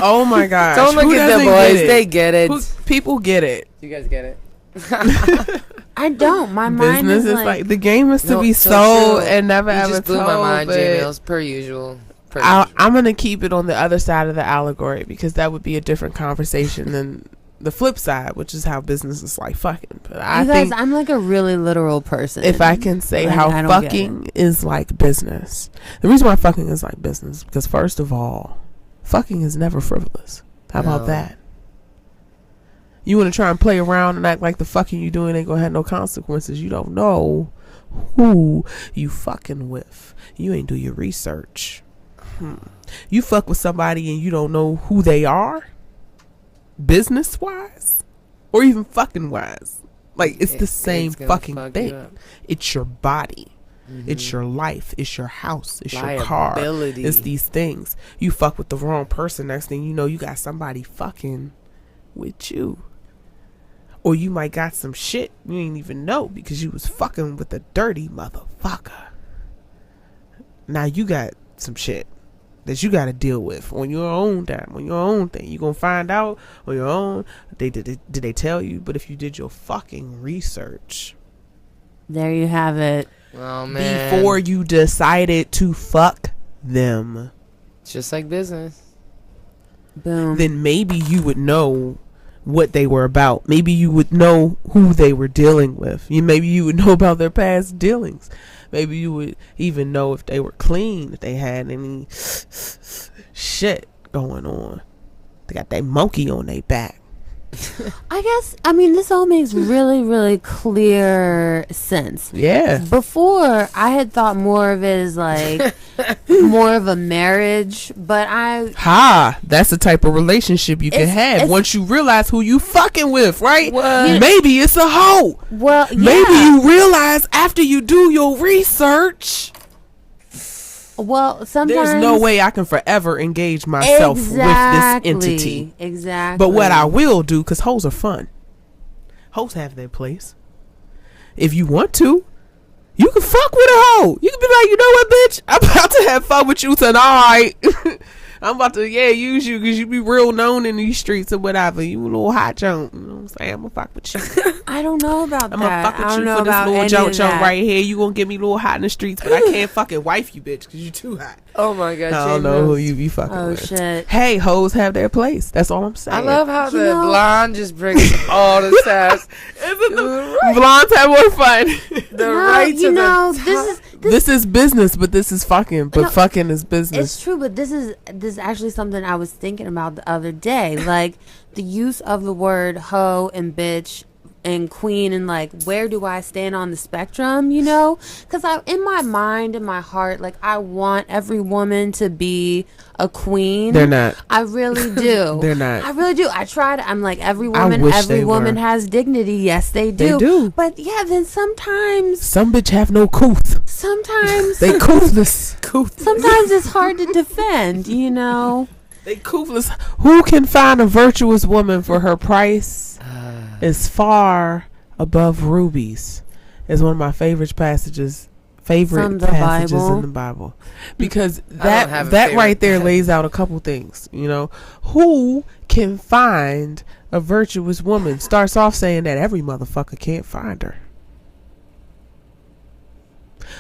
S4: Oh my gosh.
S2: Don't look
S4: Who
S2: at the
S4: doesn't
S2: boys.
S4: get it?
S2: They get it.
S4: People get it.
S2: You guys get it?
S3: I don't. My mind
S4: Business
S3: is
S4: is like the game is to
S2: No,
S4: be
S2: so
S4: sold
S2: true.
S4: and never
S2: You
S4: ever
S2: just blew
S4: told.
S2: my mind, J.
S4: but
S2: Mills, per usual.
S4: I'm gonna keep it on the other side of the allegory because that would be a different conversation than the flip side, which is how business is like fucking. But I
S3: you guys,
S4: think
S3: I'm like a really literal person.
S4: if I can say
S3: Like,
S4: how
S3: I don't get
S4: fucking is like business, the reason why fucking is like business because first of all, fucking is never frivolous. How about
S2: No.
S4: that? You want to try and play around and act like the fucking you doing ain't gonna have no consequences. You don't know who you fucking with. You ain't do your research. You fuck with somebody and you don't know who they are, business wise, or even fucking wise. Like it's the same
S2: gonna
S4: fucking
S2: fuck you
S4: thing.
S2: up.
S4: It's your body. It's your life. It's your house. It's your car.
S2: Liability.
S4: It's these things. You fuck with the wrong person. Next thing you know, you got somebody fucking with you. Or you might got some shit you ain't even know because you was fucking with a dirty motherfucker. Now you got some shit that you got to deal with on your own time, on your own thing. You gonna find out on your own. Did they tell you? But if you did your fucking research
S3: There you have it.
S2: Oh, man.
S4: before you decided to fuck them,
S2: It's just like business.
S3: Boom.
S4: then maybe you would know what they were about. Maybe you would know who they were dealing with. Maybe you would know about their past dealings. Maybe you would even know if they were clean, if they had any shit going on. They got that monkey on their back.
S3: I guess, I mean, this all makes really, really clear sense.
S4: Yeah.
S3: Before, I had thought more of it as like more of a marriage, but
S4: That's the type of relationship you can have
S3: it's-
S4: once you realize who you fucking with, right?
S2: What?
S4: Maybe it's a hoe.
S3: well, yeah.
S4: Maybe you realize after you do your research,
S3: Well, sometimes
S4: there's no way I can forever engage myself with this entity.
S3: Exactly.
S4: But what I will do, because hoes are fun. Hoes have their place. If you want to, you can fuck with a hoe. You can be like, you know what, bitch? I'm about to have fun with you tonight. I'm about to, use you because you be real known in these streets or whatever. You a little hot junk. You know what I'm saying? I'm going to fuck with you.
S3: I don't know about
S4: I'm
S3: that.
S4: going to fuck
S3: I
S4: with
S3: don't
S4: you
S3: know
S4: for this
S3: about
S4: little
S3: any
S4: junk
S3: of that.
S4: right here. You going to get me a little hot in the streets, but I can't fucking wife you, bitch, because you too hot.
S2: Oh, my God.
S4: I don't
S2: J.
S4: know who
S2: Mills.
S4: you be fucking
S3: Oh,
S4: with.
S3: shit.
S4: Hey, hoes have their place. That's all I'm saying.
S2: I love how
S3: You
S2: the
S3: know-
S2: blonde just brings all the sass.
S4: Isn't the blondes have more fun?
S2: The
S3: No,
S2: right
S3: you
S2: to
S3: know,
S2: the
S3: this
S2: top.
S3: is
S4: This is business, but this is fucking. But
S3: No,
S4: fucking is business.
S3: It's true, but this is actually something I was thinking about the other day. Like the use of the word hoe and bitch and queen, and like, where do I stand on the spectrum? You know, because in my mind, in my heart, like I want every woman to be a queen.
S4: They're not.
S3: I really do.
S4: They're not.
S3: I really do. I try to. I'm like every
S4: I
S3: woman.
S4: wish
S3: Every
S4: they
S3: woman
S4: were.
S3: has dignity. Yes, they do.
S4: They do.
S3: But yeah, then sometimes,
S4: Some bitch have no couth.
S3: sometimes,
S4: They couthless.
S3: sometimes it's hard to defend. You know.
S4: They couthless. Who can find a virtuous woman for her price is far above rubies. Is one of my favorite passages favorite
S3: From the
S4: passages
S3: Bible?
S4: in the Bible, because
S2: have
S4: that
S2: a
S4: that
S2: favorite
S4: right there
S2: passage.
S4: lays out a couple things. You know, who can find a virtuous woman? Starts off saying that every motherfucker can't find her.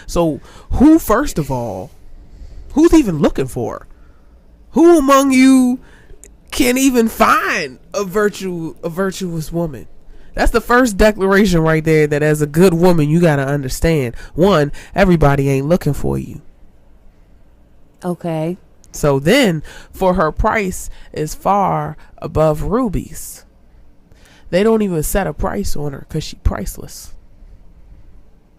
S4: So who, first of all, who's even looking for her? Who among you can even find a virtuous woman? That's the first declaration right there, that as a good woman, you got to understand. One, everybody ain't looking for you.
S3: Okay.
S4: So then, for her price is far above rubies. They don't even set a price on her because she's priceless.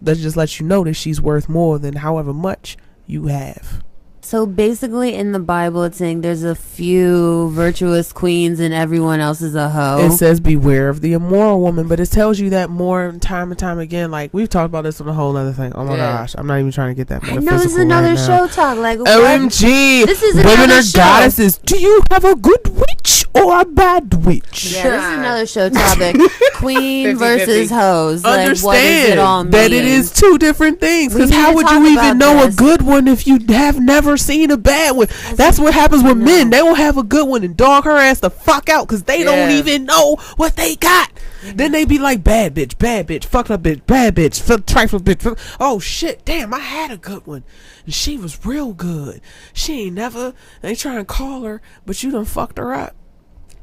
S4: That just lets you know that she's worth more than however much you have.
S3: So basically, in the Bible, it's saying there's a few virtuous queens and everyone else is a hoe.
S4: It says beware of the immoral woman, but it tells you that more time and time again. Like, we've talked about this on a whole other thing. Oh my gosh, I'm not even trying to get that
S3: I
S4: metaphysical
S3: know this is another
S4: right now.
S3: show talk. Like, what?
S4: OMG,
S3: This is
S4: women
S3: another
S4: are
S3: show.
S4: goddesses. Do you have a good witch or a bad witch?
S3: Yeah, this is another show topic. Queen
S2: 50-50.
S3: versus hoes. Like, what does
S4: Understand
S3: it all mean?
S4: that it is two different things.
S3: We
S4: Because
S3: need
S4: how
S3: to
S4: would
S3: talk
S4: you even
S3: about
S4: know
S3: this.
S4: a good one if you have never seen a bad one? That's what happens with men. They will have a good one and dog her ass the fuck out because they don't
S2: Yeah.
S4: even know what they got. Then they be like, bad bitch, fucked up bitch, bad bitch, trifle bitch. Oh shit, damn, I had a good one. And she was real good. She ain't never, they trying to call her, but you done fucked her up.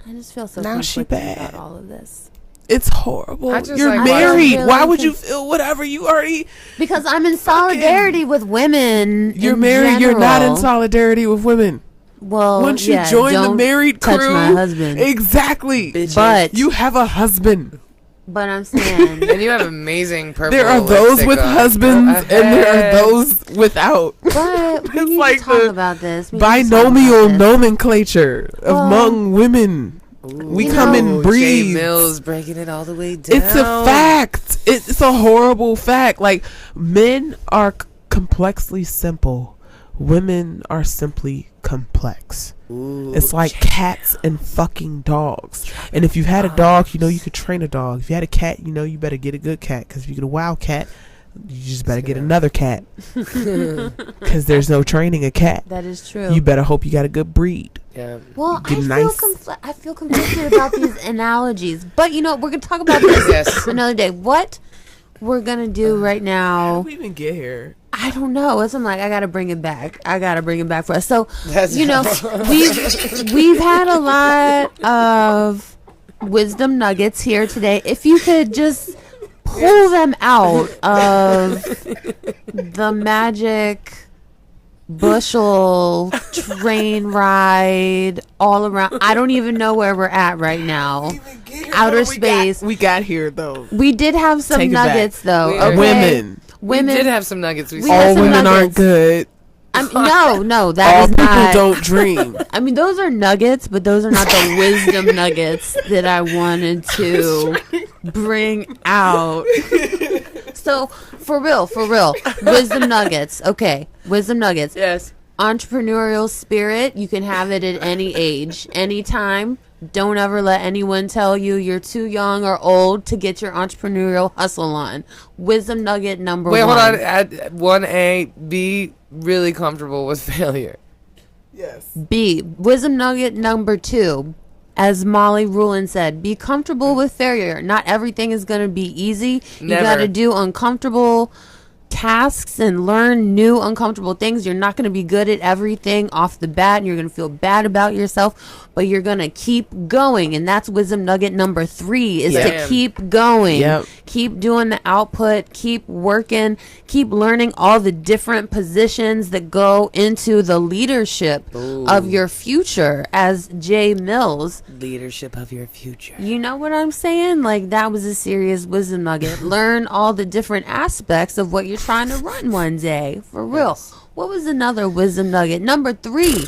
S3: I just feel so
S4: Now she
S3: conflicted
S4: bad.
S3: about all of this.
S4: It's horrible.
S2: I just
S4: You're
S2: like
S4: married.
S3: watching-
S4: Why would you feel whatever you already...
S3: Because I'm in solidarity with women.
S4: You're
S3: in
S4: married. You're not in
S3: general.
S4: solidarity with women.
S3: Well,
S4: Once you
S3: yeah,
S4: join the
S3: don't
S4: married
S3: touch
S4: crew,
S3: my husband.
S4: exactly.
S3: But
S4: You have a husband.
S3: but I'm saying
S2: And you have amazing purple.
S4: There are those
S2: lipstick
S4: with
S2: on.
S4: husbands,
S2: Go
S4: and there are
S2: ahead.
S4: those without.
S3: But we
S4: It's
S3: need
S4: like
S3: to talk
S4: the
S3: about this. We need to talk
S4: Binomial
S3: about this.
S4: nomenclature among women. We
S3: You
S4: come
S3: know-
S4: in
S2: Jay
S4: breeds.
S2: Mills breaking it all the way down.
S4: It's a fact. It's a horrible fact. Like, men are complexly simple. Women are simply complex.
S2: Ooh,
S4: It's like cats and fucking dogs. And if you've had a dog, you know you could train a dog. If you had a cat, you know you better get a good cat. Because if you get a wild cat, you just better get another cat. Because there's no training a cat.
S3: That is true.
S4: You better hope you got a good breed.
S2: yeah.
S3: Well,
S4: Get
S3: I feel,
S4: nice.
S3: I feel conflicted about these analogies. But you know, we're going to talk about this
S2: Yes.
S3: another day. What we're going to do right
S4: How
S3: now,
S4: did we even get here?
S3: I don't know. It's, I'm like, I got to bring it back. I got to bring it back for us. So,
S2: That's
S3: you know, we've had a lot of wisdom nuggets here today. If you could just pull them out of the magic bushel train ride all around. I don't even know where we're at right now. Outer space.
S4: We got here though.
S3: We did have some
S4: Take it back.
S3: nuggets though.
S2: We-
S3: Okay?
S4: Women.
S3: Women.
S2: We did have some nuggets. We
S3: We
S2: said.
S3: had
S4: All
S3: some
S4: women aren't
S3: nuggets.
S4: good.
S3: No, that
S4: All
S3: is
S4: people
S3: not.
S4: don't dream.
S3: I mean, those are nuggets, but those are not the wisdom nuggets that I wanted to bring out. So, for real, wisdom nuggets. Okay, wisdom nuggets.
S2: Yes.
S3: Entrepreneurial spirit, you can have it at any age, anytime. Don't ever let anyone tell you you're too young or old to get your entrepreneurial hustle on. Wisdom nugget number
S2: Wait,
S3: one.
S2: hold on. At 1A, be really comfortable with failure.
S4: Yes.
S3: B, wisdom nugget number 2, as Molly Rulin said, be comfortable with failure. Not everything is going to be easy. You
S2: Never.
S3: got to do uncomfortable tasks and learn new uncomfortable things. You're not going to be good at everything off the bat, and you're going to feel bad about yourself, but you're going to keep going. And that's wisdom nugget number 3 is to
S2: Damn.
S3: keep going.
S4: Yep.
S3: Keep doing the output, keep working, keep learning all the different positions that go into the leadership of your future, as Jay Mills.
S2: Leadership of your future.
S3: You know what I'm saying? Like, that was a serious wisdom nugget. Learn all the different aspects of what you're trying to run one day. For real.
S2: Yes.
S3: What was another wisdom nugget? Number 3.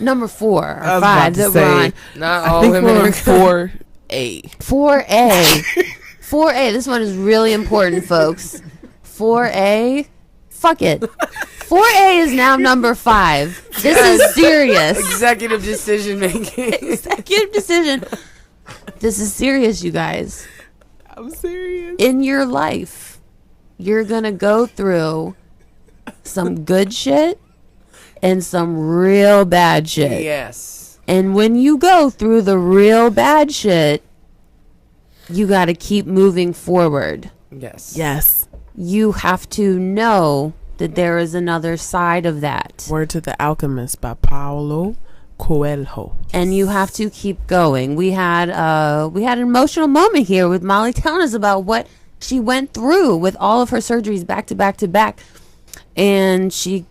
S3: Number 4 or
S4: I was
S3: 5
S4: about to
S3: that
S4: say,
S3: we're on.
S2: Not
S4: I
S2: all
S4: think
S2: women
S4: we're on
S2: are
S4: 4A.
S3: 4A. 4A. This one is really important, folks. 4A. Fuck it. 4A is now number 5. This is serious.
S2: executive decision making.
S3: Executive decision. This is serious, you guys.
S4: I'm serious.
S3: In your life, you're going to go through some good shit and some real bad shit.
S2: Yes.
S3: And when you go through the real bad shit, you got to keep moving forward.
S2: Yes.
S4: Yes.
S3: You have to know that there is another side of that.
S4: Word to the Alchemist by Paulo Coelho.
S3: And you have to keep going. We had an emotional moment here with Molly telling us about what she went through with all of her surgeries back to back to back. And she